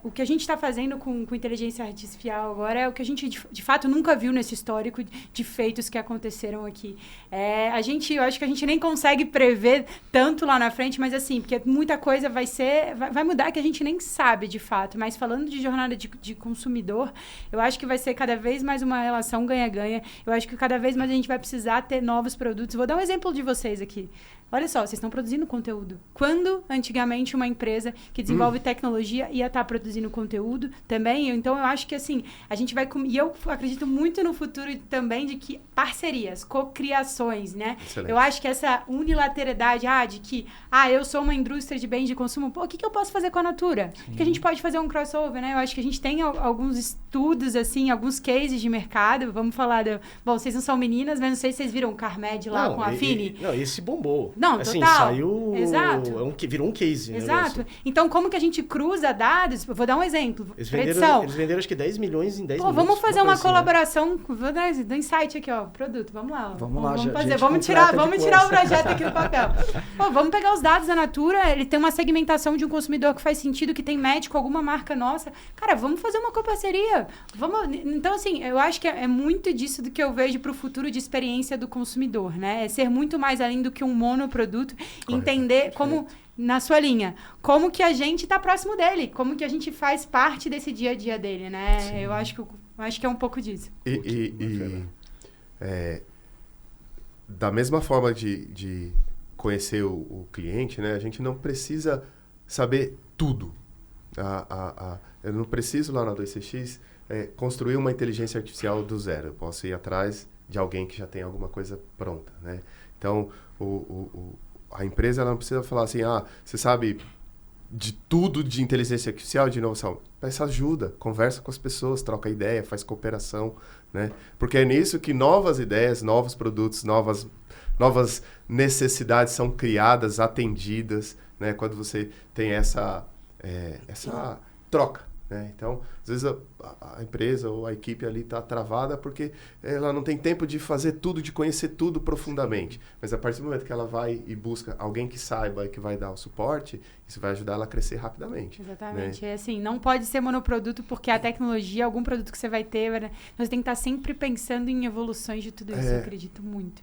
o que a gente está fazendo com inteligência artificial agora é o que a gente de fato nunca viu nesse histórico de feitos que aconteceram aqui. Eu acho que a gente nem consegue prever tanto lá na frente, mas assim, porque muita coisa vai mudar que a gente nem sabe de fato, mas falando de jornada de consumidor, eu acho que vai ser cada vez mais uma relação ganha-ganha, eu acho que cada vez mais a gente vai precisar ter novos produtos. Vou dar um exemplo de vocês aqui. Olha só, vocês estão produzindo conteúdo. Quando, antigamente, uma empresa que desenvolve tecnologia ia estar produzindo conteúdo também? Então, eu acho que, assim, a gente vai... E eu acredito muito no futuro também de que parcerias, cocriações, né? Excelente. Eu acho que essa unilateralidade, de que, eu sou uma indústria de bens de consumo, o que eu posso fazer com a Natura? Que a gente pode fazer um crossover, né? Eu acho que a gente tem alguns estudos, assim, alguns cases de mercado. Vamos falar Bom, vocês não são meninas, mas não sei se vocês viram o Carmed lá com a Fini. Não, esse bombou. Não, assim, total. Saiu... Exato. Virou um case. Exato. Então, como que a gente cruza dados? Vou dar um exemplo. Eles venderam acho que 10 milhões em 10 minutos. Vamos fazer uma colaboração. Vou dar do insight aqui, ó. Produto. Vamos lá. Vamos fazer. Vamos tirar o projeto aqui do papel. Vamos pegar os dados da Natura. Ele tem uma segmentação de um consumidor que faz sentido, que tem médico, alguma marca nossa. Cara, vamos fazer uma coparceria. Então, assim, eu acho que é muito disso do que eu vejo para o futuro de experiência do consumidor, né? É ser muito mais além do que um monoproduto, entender como, na sua linha, como que a gente está próximo dele, como que a gente faz parte desse dia a dia dele, né? Sim. Eu acho que é um pouco disso. Da mesma forma de conhecer o cliente, né? A gente não precisa saber tudo. Eu não preciso lá na 2CX construir uma inteligência artificial do zero. Eu posso ir atrás de alguém que já tem alguma coisa pronta, né? Então, a empresa ela não precisa falar assim, você sabe de tudo de inteligência artificial, de inovação. Peça ajuda, conversa com as pessoas, troca ideia, faz cooperação, né? Porque é nisso que novas ideias, novos produtos, novas necessidades são criadas, atendidas, né? Quando você tem essa troca, né? Então, às vezes a empresa ou a equipe ali está travada porque ela não tem tempo de fazer tudo, de conhecer tudo profundamente. Mas a partir do momento que ela vai e busca alguém que saiba e que vai dar o suporte, isso vai ajudar ela a crescer rapidamente. Exatamente. Né? É assim, não pode ser monoproduto porque a tecnologia, algum produto que você vai ter, você tem que estar sempre pensando em evoluções de tudo isso. Eu acredito muito.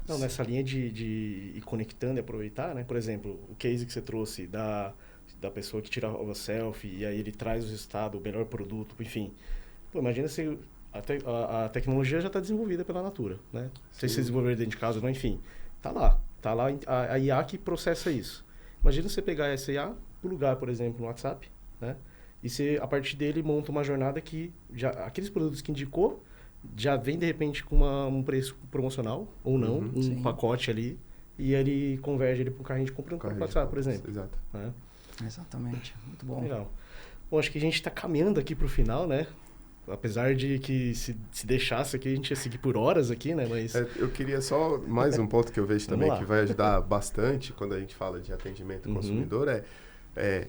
Não, nessa linha de ir conectando e aproveitar, né? Por exemplo, o case que você trouxe da pessoa que tira o selfie e aí ele traz o resultado, o melhor produto, enfim. Pô, imagina se a tecnologia já está desenvolvida pela Natura, né? Não sei se desenvolver dentro de casa ou não, enfim. Tá lá a IA que processa isso. Imagina você pegar essa IA, plugar, por exemplo, no WhatsApp, né? E você, a partir dele, monta uma jornada que aqueles produtos que indicou já vem, de repente, com um preço promocional, ou não, um pacote ali, e ele converge ele para um carrinho de compra no WhatsApp, por exemplo. Exato. Né? Exatamente. Muito bom. Legal. Bom, acho que a gente está caminhando aqui para o final, né? Apesar de que se deixasse aqui, a gente ia seguir por horas aqui, né? Mas... eu queria só mais um ponto que eu vejo também que vai ajudar bastante quando a gente fala de atendimento ao consumidor é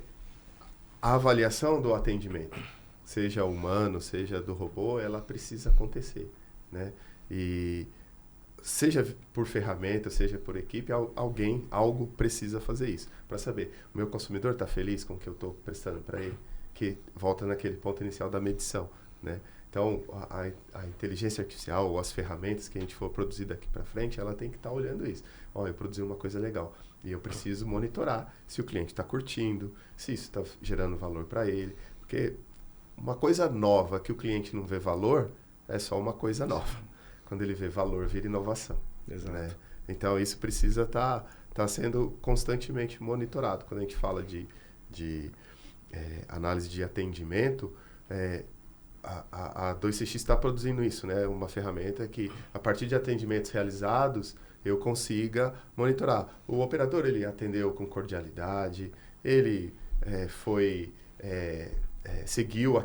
a avaliação do atendimento, seja humano, seja do robô, ela precisa acontecer, né? E seja por ferramenta, seja por equipe, algo precisa fazer isso. Para saber, o meu consumidor está feliz com o que eu estou prestando para ele? Que volta naquele ponto inicial da medição, né? Então, a inteligência artificial ou as ferramentas que a gente for produzir daqui para frente, ela tem que estar olhando isso. Eu produzi uma coisa legal e eu preciso monitorar se o cliente está curtindo, se isso está gerando valor para ele. Porque uma coisa nova que o cliente não vê valor é só uma coisa nova. Quando ele vê valor, vira inovação. Exato. Né? Então, isso precisa estar sendo constantemente monitorado. Quando a gente fala de análise de atendimento, a 2CX está produzindo isso, né? Uma ferramenta que, a partir de atendimentos realizados, eu consiga monitorar. O operador, ele atendeu com cordialidade, ele seguiu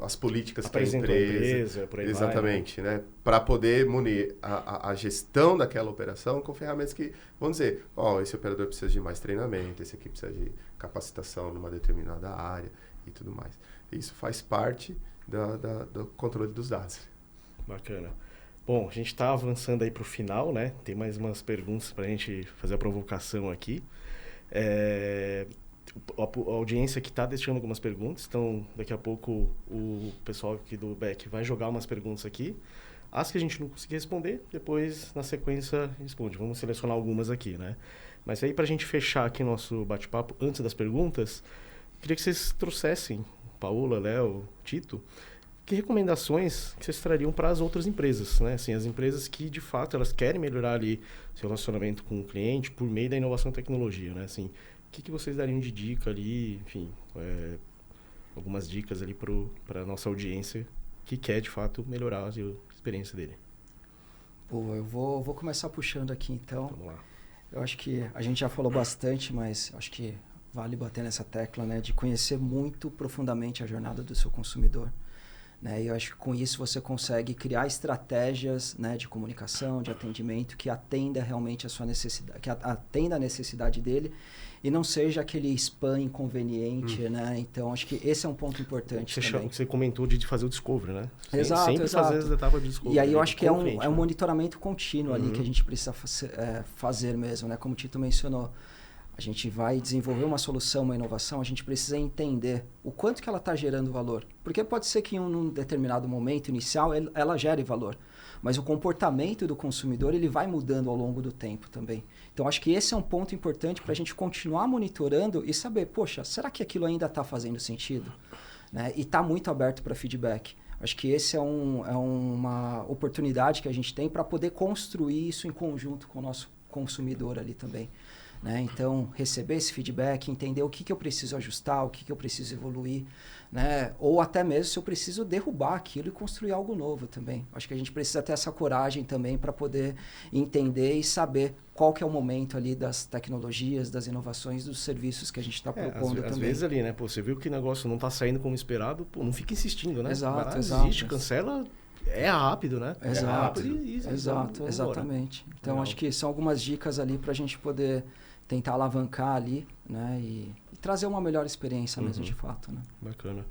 as políticas que a empresa por aí exatamente, vai, né? Para poder munir a gestão daquela operação com ferramentas que vão dizer, esse operador precisa de mais treinamento, esse aqui precisa de capacitação numa determinada área e tudo mais. Isso faz parte do controle dos dados. Bacana. Bom, a gente está avançando aí para o final, né? Tem mais umas perguntas para a gente fazer a provocação aqui. A audiência que está deixando algumas perguntas, então daqui a pouco o pessoal aqui do Beck vai jogar umas perguntas aqui. As que a gente não conseguir responder, depois na sequência responde. Vamos selecionar algumas aqui, né? Mas aí para a gente fechar aqui nosso bate-papo, antes das perguntas, queria que vocês trouxessem, Paola, Léo, Tito, que recomendações que vocês trariam para as outras empresas, né? Assim, as empresas que de fato elas querem melhorar ali seu relacionamento com o cliente por meio da inovação e tecnologia, né? Assim, o que vocês dariam de dica ali, enfim, algumas dicas ali para a nossa audiência que quer, de fato, melhorar a experiência dele? Pô, eu vou começar puxando aqui, então. Vamos lá. Eu acho que a gente já falou bastante, mas acho que vale bater nessa tecla, né? De conhecer muito profundamente a jornada do seu consumidor. Né? E eu acho que com isso você consegue criar estratégias, né, de comunicação, de atendimento que atenda realmente a sua necessidade, que atenda a necessidade dele e não seja aquele spam inconveniente, né? Então, acho que esse é um ponto importante também. Você comentou de fazer o discovery, né? Exato, sempre fazer as etapas de discovery. E aí eu acho que é um né? monitoramento contínuo ali que a gente precisa fazer mesmo, né? Como o Tito mencionou. A gente vai desenvolver uma solução, uma inovação, a gente precisa entender o quanto que ela está gerando valor. Porque pode ser que em um determinado momento inicial ela gere valor, mas o comportamento do consumidor ele vai mudando ao longo do tempo também. Então, acho que esse é um ponto importante para a gente continuar monitorando e saber, poxa, será que aquilo ainda está fazendo sentido? Né? E está muito aberto para feedback. Acho que esse é uma oportunidade que a gente tem para poder construir isso em conjunto com o nosso consumidor ali também. Né? Então, receber esse feedback, entender o que eu preciso ajustar, o que eu preciso evoluir, né? Ou até mesmo se eu preciso derrubar aquilo e construir algo novo também. Acho que a gente precisa ter essa coragem também para poder entender e saber qual que é o momento ali das tecnologias, das inovações, dos serviços que a gente está propondo também. Às vezes ali, né? Pô, você viu que o negócio não está saindo como esperado, pô, não fica insistindo, né? Exato, existe, cancela... É rápido, né? Exato, é rápido e exato, exatamente. Então, acho que são algumas dicas ali para a gente poder tentar alavancar ali, né? E trazer uma melhor experiência mesmo, de fato, né? Bacana.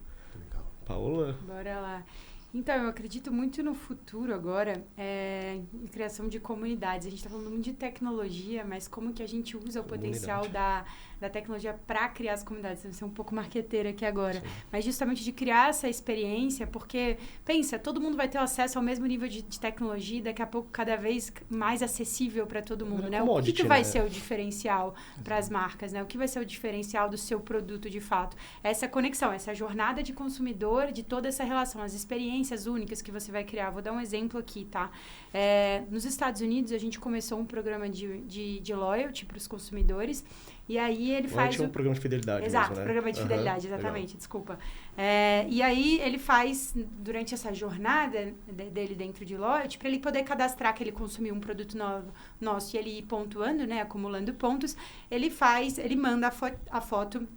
Paola? Bora lá. Então, eu acredito muito no futuro agora, em criação de comunidades. A gente está falando muito de tecnologia, mas como que a gente usa o potencial da tecnologia para criar as comunidades. Deve ser um pouco marqueteira aqui agora. Sim. Mas justamente de criar essa experiência, porque, pensa, todo mundo vai ter acesso ao mesmo nível de tecnologia e daqui a pouco cada vez mais acessível para todo mundo, né? O que vai ser o diferencial para as marcas, né? O que vai ser o diferencial do seu produto de fato? Essa conexão, essa jornada de consumidor, de toda essa relação, as experiências únicas que você vai criar. Vou dar um exemplo aqui, tá? Nos Estados Unidos, a gente começou um programa de loyalty para os consumidores. E aí ele faz... um programa de fidelidade. Exato, mesmo, né? Programa de fidelidade, exatamente, legal. Desculpa. E aí ele faz, durante essa jornada dele dentro de loyalty, para ele poder cadastrar que ele consumiu um produto nosso e ele ir pontuando, né, acumulando pontos, ele manda a foto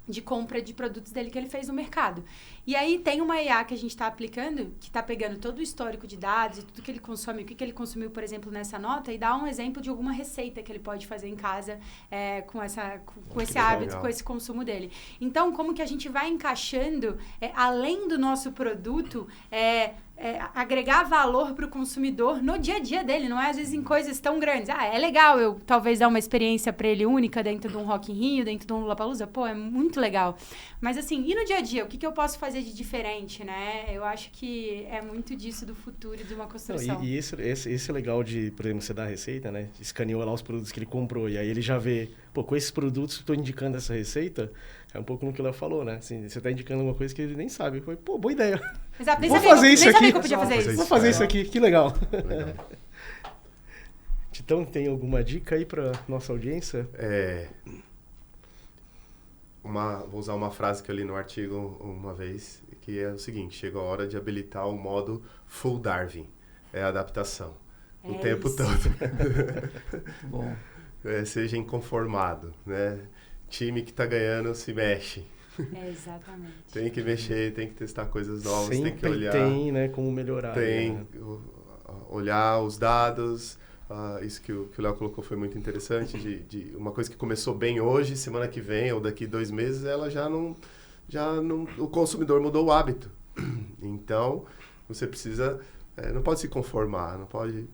de compra de produtos dele que ele fez no mercado. E aí tem uma IA que a gente está aplicando, que está pegando todo o histórico de dados e tudo que ele consome, o que ele consumiu, por exemplo, nessa nota, e dá um exemplo de alguma receita que ele pode fazer em casa com esse hábito, legal. Com esse consumo dele. Então, como que a gente vai encaixando, além do nosso produto, agregar valor para o consumidor no dia a dia dele, não é às vezes em coisas tão grandes. É legal eu talvez dar uma experiência para ele única dentro de um Rock in Rio, dentro de um Lollapalooza, é muito legal. Mas assim, e no dia a dia, o que eu posso fazer de diferente, né? Eu acho que é muito disso do futuro de uma construção. Não, e esse é legal de, por exemplo, você dá a receita, né? Escaneou lá os produtos que ele comprou e aí ele já vê, com esses produtos que estou indicando essa receita, é um pouco no que o Léo falou, né? Assim, você está indicando uma coisa que ele nem sabe. Boa ideia. Exato, Vou fazer isso aqui. Vou fazer isso aqui, que legal. Então, tem alguma dica aí para nossa audiência? Vou usar uma frase que eu li no artigo uma vez, que é o seguinte: chegou a hora de habilitar o modo full Darwin. É a adaptação. O tempo todo. Bom. Seja inconformado, né? Time que está ganhando se mexe. Exatamente. Tem que mexer, tem que testar coisas novas, sempre tem que olhar. Tem, né, como melhorar. Tem, né? Olhar os dados. Isso que o Léo colocou foi muito interessante. De uma coisa que começou bem hoje, semana que vem ou daqui 2 meses, ela já não. O consumidor mudou o hábito. Então, você precisa. Não pode se conformar,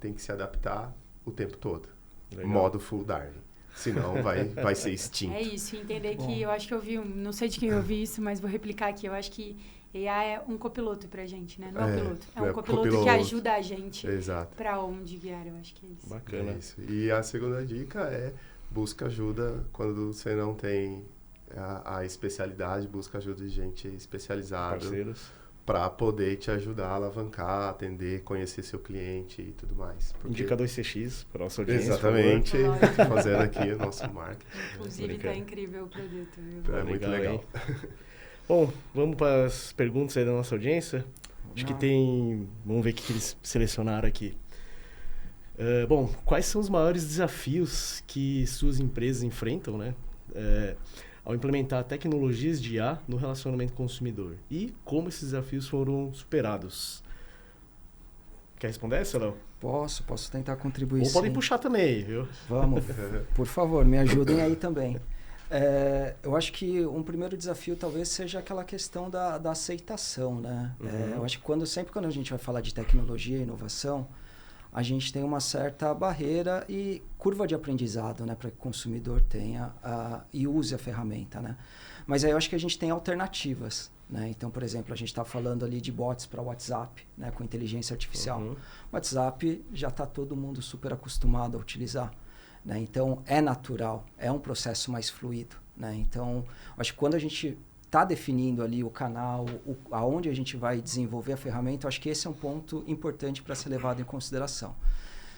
tem que se adaptar o tempo todo. Legal. Modo full Darwin. Senão vai ser extinto. É isso, entender que eu acho que eu vi, não sei de quem eu ouvi isso, mas vou replicar aqui. Eu acho que IA é um copiloto pra gente, né? Não é um piloto. É um copiloto que ajuda a gente pra onde guiar, eu acho que é isso. Bacana. Isso. E a segunda dica é busca ajuda quando você não tem a especialidade, busca ajuda de gente especializada. Parceiros. Para poder te ajudar a alavancar, atender, conhecer seu cliente e tudo mais. Indica 2CX para nossa audiência. Exatamente. Estou fazendo aqui o nosso marketing. Inclusive, está incrível o produto. Viu? É muito legal. Bom, vamos para as perguntas aí da nossa audiência. Acho que tem... Vamos ver o que eles selecionaram aqui. Bom, quais são os maiores desafios que suas empresas enfrentam, né? Ao implementar tecnologias de IA no relacionamento consumidor e como esses desafios foram superados. Quer responder essa, Léo? Posso tentar contribuir. Ou podem puxar também, viu? Vamos, por favor, me ajudem aí também. Eu acho que um primeiro desafio talvez seja aquela questão da aceitação, né? Eu acho que sempre quando a gente vai falar de tecnologia e inovação, a gente tem uma certa barreira e curva de aprendizado, né, para que o consumidor tenha e use a ferramenta, né? Mas aí eu acho que a gente tem alternativas, né? Então, por exemplo, a gente está falando ali de bots para WhatsApp, né, com inteligência artificial. WhatsApp já está todo mundo super acostumado a utilizar, né? Então, é natural, é um processo mais fluido, né? Então, acho que quando a gente está definindo ali o canal, aonde a gente vai desenvolver a ferramenta, acho que esse é um ponto importante para ser levado em consideração.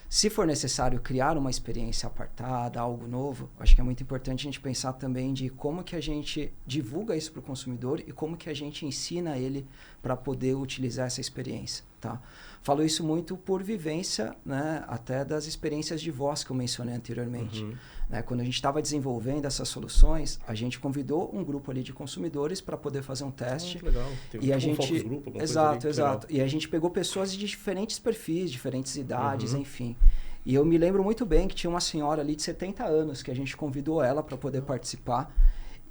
Se for necessário criar uma experiência apartada, algo novo, acho que é muito importante a gente pensar também de como que a gente divulga isso para o consumidor e como que a gente ensina ele para poder utilizar essa experiência, tá? Falo isso muito por vivência, né, até das experiências de voz que eu mencionei anteriormente. Né? Quando a gente estava desenvolvendo essas soluções, a gente convidou um grupo ali de consumidores para poder fazer um teste. Legal. E a gente, exato. E a gente pegou pessoas de diferentes perfis, diferentes idades, enfim. E eu me lembro muito bem que tinha uma senhora ali de 70 anos que a gente convidou ela para poder participar.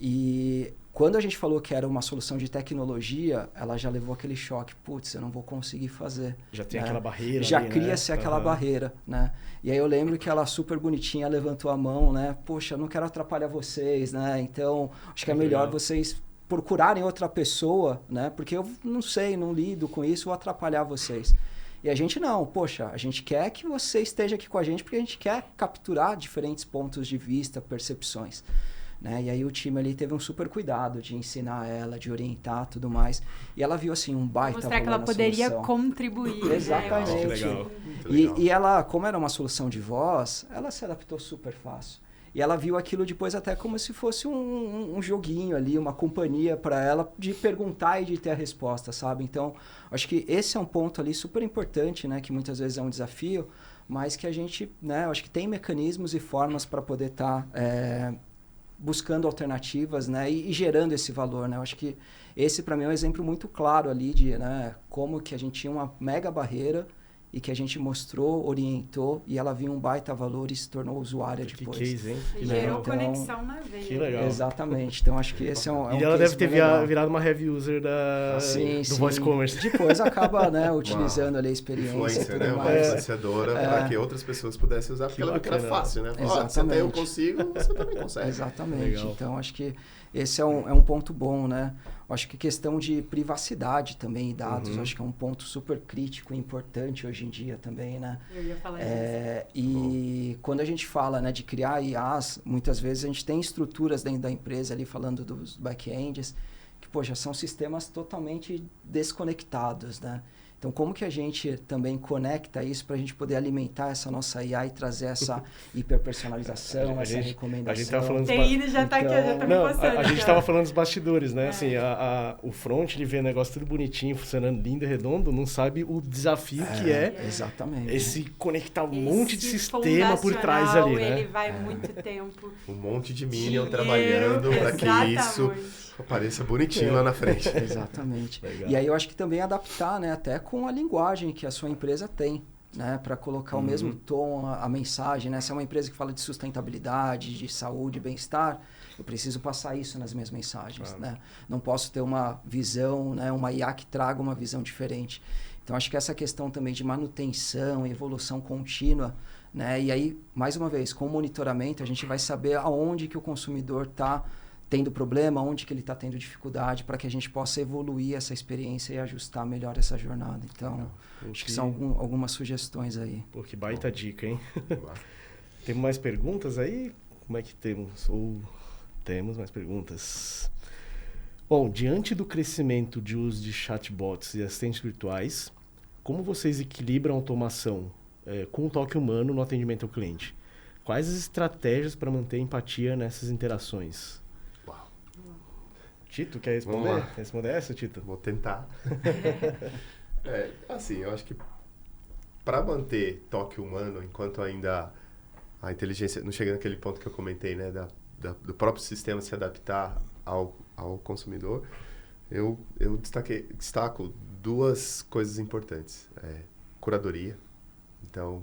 E Quando a gente falou que era uma solução de tecnologia, ela já levou aquele choque. Putz, eu não vou conseguir fazer. Já tem né? aquela barreira. Já ali, cria-se aquela barreira, né? E aí eu lembro que ela super bonitinha levantou a mão, né? Poxa, eu não quero atrapalhar vocês, né? Então, acho que é melhor vocês procurarem outra pessoa, né? Porque eu não sei, não lido com isso, vou atrapalhar vocês. E a gente não, poxa, a gente quer que você esteja aqui com a gente porque a gente quer capturar diferentes pontos de vista, percepções. Né? E aí o time ali teve um super cuidado de ensinar ela, de orientar, tudo mais. E ela viu, assim, um baita mostrar que ela poderia contribuir. Exatamente. Né? Que legal. E ela, como era uma solução de voz, ela se adaptou super fácil. E ela viu aquilo depois até como se fosse um joguinho ali, uma companhia para ela de perguntar e de ter a resposta, sabe? Então, acho que esse é um ponto ali super importante, né? Que muitas vezes é um desafio, mas que a gente, né? Acho que tem mecanismos e formas para poder estar buscando alternativas, né? E gerando esse valor, né? Eu acho que esse, para mim, é um exemplo muito claro ali de, né? Como que a gente tinha uma mega barreira e que a gente mostrou, orientou, e ela viu um baita valor e se tornou usuária depois. Que case, hein? E gerou conexão na veia. Que legal. Exatamente. Então, acho que esse é um E ela deve ter virado uma heavy user do Voice Commerce. Depois acaba, né, utilizando ali a experiência. Influencer, né? Uma influenciadora para que outras pessoas pudessem usar, porque ela viu que era fácil, né? Exatamente. Se até eu consigo, você também consegue. Exatamente. Legal. Então, acho que esse é um ponto bom, né? Acho que questão de privacidade também e dados, acho que é um ponto super crítico e importante hoje em dia também, né? Eu ia falar E quando a gente fala, né, de criar IAs, muitas vezes a gente tem estruturas dentro da empresa ali, falando dos back-ends, que, poxa, são sistemas totalmente desconectados, né? Então, como que a gente também conecta isso para a gente poder alimentar essa nossa IA e trazer essa hiperpersonalização, essa recomendação? A gente tava falando já tá aqui, já tá me passando. A gente estava falando dos bastidores, né? Assim, o front, ele vê o negócio tudo bonitinho, funcionando lindo e redondo, não sabe o desafio que é exatamente. esse conectar um monte de sistema por trás ali, né? Ele vai muito tempo. Um monte de Minion trabalhando para que isso apareça bonitinho lá na frente. Exatamente. Legal. E aí eu acho que também adaptar, né, até com a linguagem que a sua empresa tem, né, para colocar o mesmo tom, a mensagem, né? Se é uma empresa que fala de sustentabilidade, de saúde, bem-estar, eu preciso passar isso nas minhas mensagens, né? Não posso ter uma visão, né, uma IA que traga uma visão diferente. Então acho que essa questão também de manutenção, evolução contínua, né? E aí, mais uma vez, com o monitoramento, a gente vai saber aonde que o consumidor está tendo problema, onde que ele está tendo dificuldade, para que a gente possa evoluir essa experiência e ajustar melhor essa jornada. Então, acho que são algumas sugestões aí. Pô, que baita dica, hein? Temos mais perguntas aí? Como é que temos? Temos mais perguntas. Bom, diante do crescimento de uso de chatbots e assistentes virtuais, como vocês equilibram a automação com o toque humano no atendimento ao cliente? Quais as estratégias para manter empatia nessas interações? Tito, quer responder? Quer responder essa, Tito? Vou tentar. Assim, eu acho que para manter toque humano, enquanto ainda a inteligência não chega naquele ponto que eu comentei, né, do próprio sistema se adaptar ao consumidor, eu destaco duas coisas importantes. Curadoria. Então,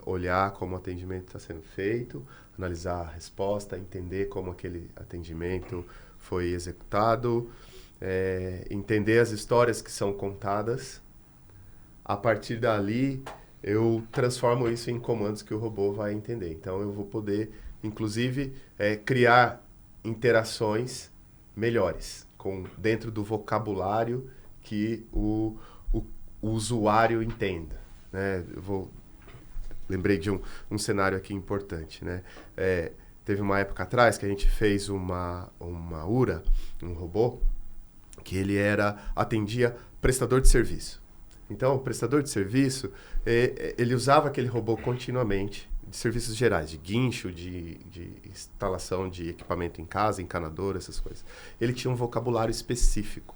olhar como o atendimento está sendo feito, analisar a resposta, entender como aquele atendimento foi executado, entender as histórias que são contadas. A partir dali, eu transformo isso em comandos que o robô vai entender. Então, eu vou poder, inclusive, criar interações melhores, dentro do vocabulário que o usuário entenda, né? Lembrei de um cenário aqui importante, né? Teve uma época atrás que a gente fez uma URA, um robô, que ele atendia prestador de serviço. Então, o prestador de serviço, ele usava aquele robô continuamente, de serviços gerais, de guincho, de instalação de equipamento em casa, encanador, essas coisas. Ele tinha um vocabulário específico.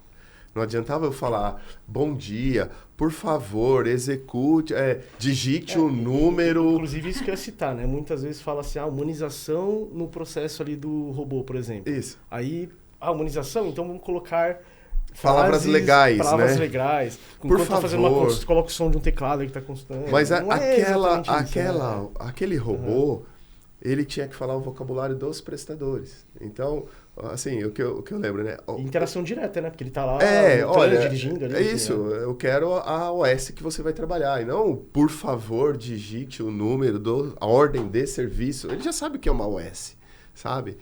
Não adiantava eu falar, bom dia, por favor, execute, digite o número... Inclusive, isso que eu ia citar, né? Muitas vezes fala assim, humanização no processo ali do robô, por exemplo. Isso. Aí, humanização, então vamos colocar... Palavras legais, palavras né? legais. Por favor. Fazendo coloca o som de um teclado que está constando. Mas aquele robô, ele tinha que falar o vocabulário dos prestadores. Então, assim, o que eu lembro, né? Interação direta, né? Porque ele tá lá dirigindo ali. É isso, né? Eu quero a OS que você vai trabalhar. E não, por favor, digite o número, a ordem de serviço. Ele já sabe o que é uma OS, sabe?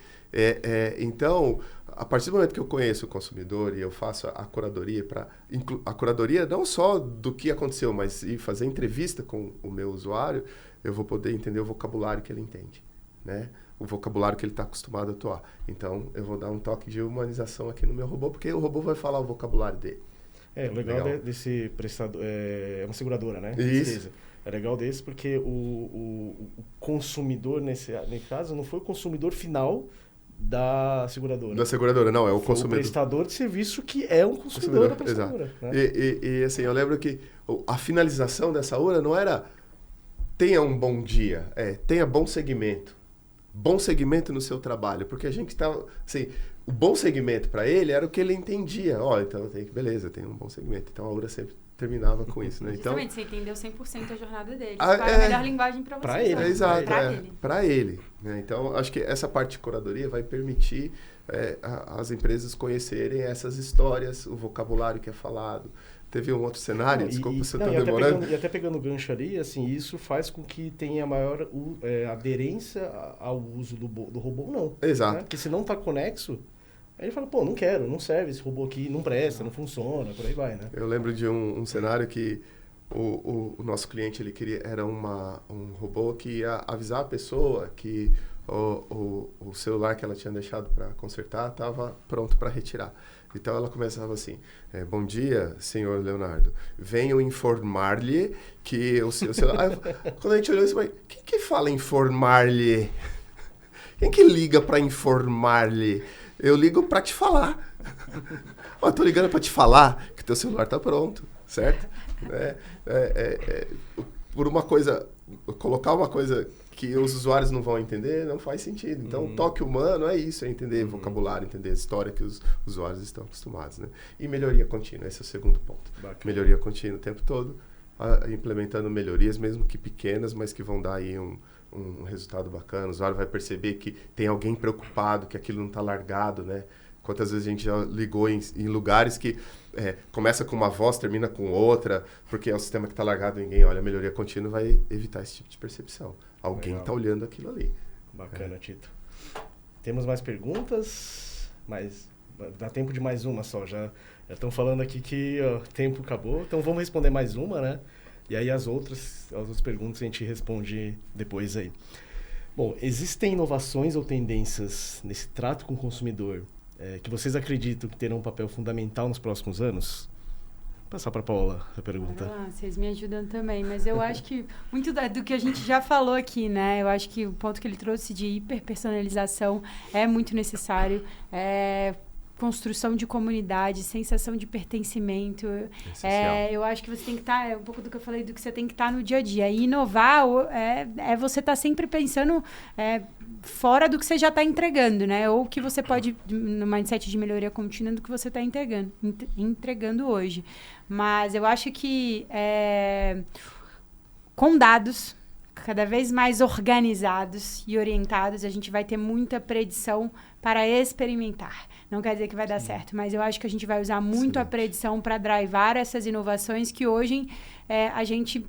Então, a partir do momento que eu conheço o consumidor e eu faço a curadoria a curadoria não só do que aconteceu, mas ir fazer entrevista com o meu usuário, eu vou poder entender o vocabulário que ele entende, né? O vocabulário que ele está acostumado a atuar. Então, eu vou dar um toque de humanização aqui no meu robô, porque o robô vai falar o vocabulário dele. O legal desse prestador... É uma seguradora, né? Isso. É legal desse porque o consumidor, nesse caso, não foi o consumidor final da seguradora. Da seguradora, não, é o consumidor. O prestador de serviço que é um consumidor da prestadora. Exato. Né? E assim, eu lembro que a finalização dessa hora não era tenha um bom dia, tenha bom segmento. Bom segmento no seu trabalho, porque a gente estava, assim, o bom segmento para ele era o que ele entendia. Então tem um bom segmento. Então a Aura sempre terminava com isso, né? Então, justamente, você entendeu 100% a jornada dele. Qual é a melhor linguagem para você? Para ele, exato. Para ele. Né? Então, acho que essa parte de curadoria vai permitir as empresas conhecerem essas histórias, o vocabulário que é falado. Teve um outro cenário, desculpa se eu estou demorando. E até pegando o gancho ali, assim, isso faz com que tenha maior aderência ao uso do robô ou não. Exato. Né? Porque se não está conexo, aí ele fala, pô, não quero, não serve esse robô aqui, não presta, não funciona, por aí vai, né? Eu lembro de um cenário que o nosso cliente ele queria, era um robô que ia avisar a pessoa que o celular que ela tinha deixado para consertar estava pronto para retirar. Então ela começava assim: bom dia, senhor Leonardo. Venho informar-lhe que o seu celular. Quando a gente olhou isso, quem que fala informar-lhe? Quem que liga para informar-lhe? Eu ligo para te falar. Eu tô ligando para te falar que teu celular tá pronto, certo? Por uma coisa, colocar uma coisa que os usuários não vão entender, não faz sentido. Então, o toque humano é isso, é entender vocabulário, entender a história que os usuários estão acostumados, né? E melhoria contínua, esse é o segundo ponto. Bacana. Melhoria contínua o tempo todo, implementando melhorias, mesmo que pequenas, mas que vão dar aí um resultado bacana. O usuário vai perceber que tem alguém preocupado, que aquilo não está largado, né? Quantas vezes a gente já ligou em lugares que começa com uma voz, termina com outra, porque é um sistema que está largado, ninguém olha. A melhoria contínua vai evitar esse tipo de percepção. Alguém está olhando aquilo ali. Bacana, Tito. Temos mais perguntas? Mas dá tempo de mais uma só. Já estão falando aqui que o tempo acabou, então vamos responder mais uma, né? E aí as outras perguntas a gente responde depois aí. Bom, existem inovações ou tendências nesse trato com o consumidor que vocês acreditam que terão um papel fundamental nos próximos anos? Vou passar para a Paola a pergunta. Vocês me ajudam também, mas eu acho que muito do que a gente já falou aqui, né? Eu acho que o ponto que ele trouxe de hiperpersonalização é muito necessário. Construção de comunidade, sensação de pertencimento. Eu acho que você tem que estar, um pouco do que eu falei, do que você tem que estar no dia a dia. E inovar você estar sempre pensando fora do que você já está entregando, né? Ou que você pode, no mindset de melhoria contínua, do que você está entregando hoje. Mas eu acho que com dados cada vez mais organizados e orientados, a gente vai ter muita predição para experimentar. Não quer dizer que vai dar certo, mas eu acho que a gente vai usar muito a predição para drivar essas inovações que hoje a gente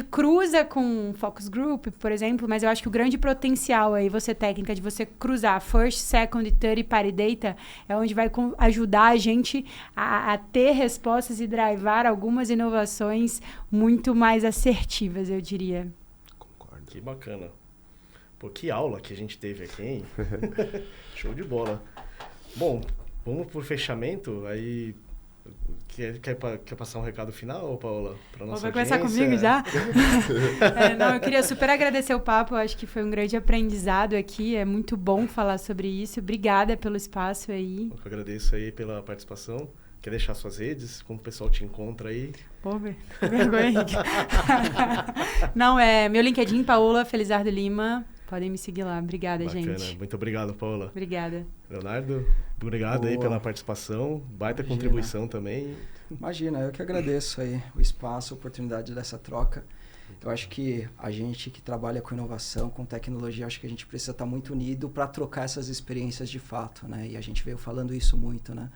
cruza com focus group, por exemplo, mas eu acho que o grande potencial aí, técnica de você cruzar first, second e third party data é onde vai ajudar a gente a ter respostas e drivar algumas inovações muito mais assertivas, eu diria. Concordo. Que bacana. Pô, que aula que a gente teve aqui, hein? Show de bola. Bom, vamos por fechamento. Aí, quer passar um recado final, Paola? Vai começar comigo já? Eu queria super agradecer o papo. Eu acho que foi um grande aprendizado aqui. É muito bom falar sobre isso. Obrigada pelo espaço aí. Eu agradeço aí pela participação. Quer deixar suas redes? Como o pessoal te encontra aí? Pô, vergonha, Henrique. Não, meu LinkedIn, Paola Felizardo Lima. Podem me seguir lá. Obrigada, bacana. Gente. Muito obrigado, Paola. Obrigada. Leonardo, obrigado aí pela participação. Baita contribuição também. Imagina, eu que agradeço aí o espaço, a oportunidade dessa troca. Eu acho que a gente que trabalha com inovação, com tecnologia, acho que a gente precisa estar muito unido para trocar essas experiências de fato, né? E a gente veio falando isso muito, né?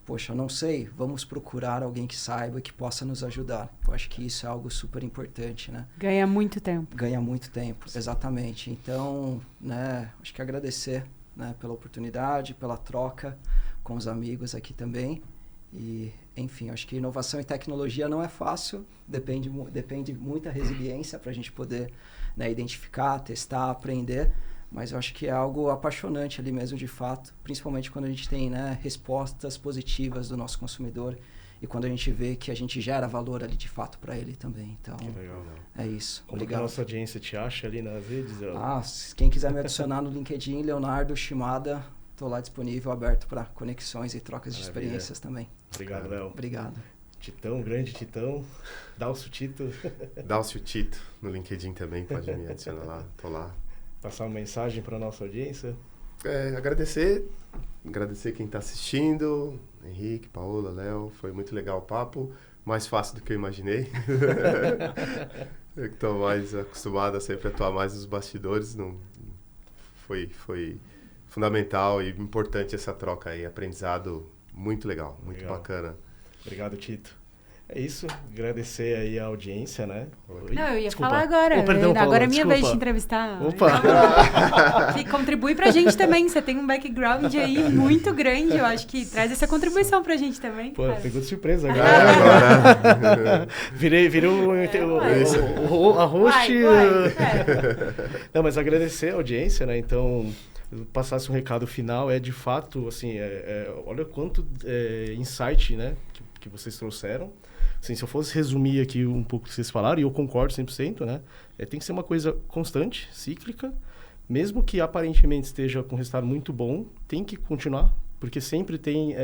Poxa, não sei, vamos procurar alguém que saiba, que possa nos ajudar. Eu acho que isso é algo super importante, né? Ganha muito tempo. Ganha muito tempo, exatamente. Então, né, acho que agradecer, né, pela oportunidade, pela troca com os amigos aqui também. E, enfim, acho que inovação e tecnologia não é fácil, depende muita resiliência para a gente poder, né, identificar, testar, aprender. Mas eu acho que é algo apaixonante ali mesmo, de fato, principalmente quando a gente tem, né, respostas positivas do nosso consumidor e quando a gente vê que a gente gera valor ali de fato para ele também. Então, Que legal. é isso. Como que a nossa audiência te acha ali nas redes? Quem quiser me adicionar no LinkedIn, Leonardo Shimada, estou lá disponível, aberto para conexões e trocas de experiências também. Obrigado, Léo. Obrigado. Titão, grande Titão. Dalcio Tito. Dalcio Tito, no LinkedIn também, pode me adicionar lá, tô lá. Passar uma mensagem para nossa audiência? Agradecer quem está assistindo, Henrique, Paola, Léo, foi muito legal o papo, mais fácil do que eu imaginei. Eu estou mais acostumado a sempre atuar mais nos bastidores, foi fundamental e importante essa troca aí, aprendizado muito legal, muito bacana. Obrigado, Tito. É isso, agradecer aí a audiência, né? Não, eu ia falar agora. Perdão, agora é minha vez de te entrevistar. Opa! Que contribui pra gente também. Você tem um background aí muito grande. Eu acho que traz essa contribuição pra gente também. Pô, cara. pegou de surpresa agora. Virei a host. Não, mas agradecer a audiência, né? Então, passasse um recado final, de fato, assim, olha quanto insight, né, que vocês trouxeram. Assim, se eu fosse resumir aqui um pouco o que vocês falaram, e eu concordo 100%, né? Tem que ser uma coisa constante, cíclica, mesmo que aparentemente esteja com resultado muito bom, tem que continuar, porque sempre tem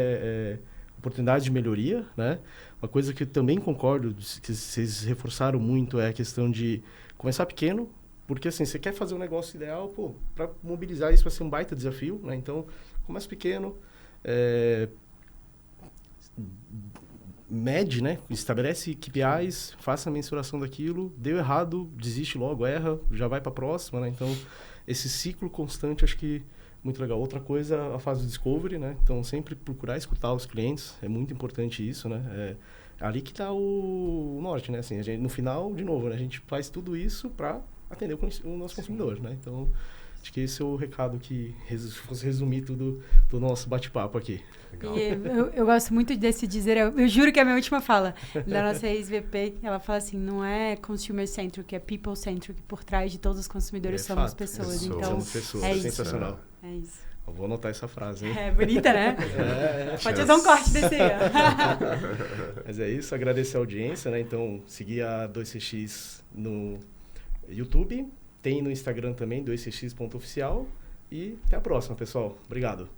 oportunidade de melhoria, né? Uma coisa que eu também concordo, que vocês reforçaram muito, é a questão de começar pequeno, porque assim, você quer fazer um negócio ideal, para mobilizar isso vai ser um baita desafio, né? Então, começa pequeno, mede, né? Estabelece KPIs, faça a mensuração daquilo, deu errado, desiste logo, erra, já vai para a próxima, né? Então, esse ciclo constante, acho que muito legal. Outra coisa, a fase do discovery, né? Então, sempre procurar escutar os clientes, é muito importante isso, né? É ali que está o norte, né? Assim, no final, de novo, né? A gente faz tudo isso para atender o nosso consumidor, né? Então, acho que esse é o recado que, se fosse resumir tudo do nosso bate-papo aqui. E eu gosto muito desse dizer, eu juro que é a minha última fala da nossa ex-VP, ela fala assim, não é consumer-centric, é people-centric, por trás de todos os consumidores somos pessoas. Então, somos pessoas, é sensacional. É isso. Eu vou anotar essa frase, hein? É bonita, né? Pode fazer um corte desse aí, Mas é isso, agradecer a audiência, né? Então, seguir a 2CX no YouTube, tem no Instagram também, 2cx.oficial. E até a próxima, pessoal. Obrigado.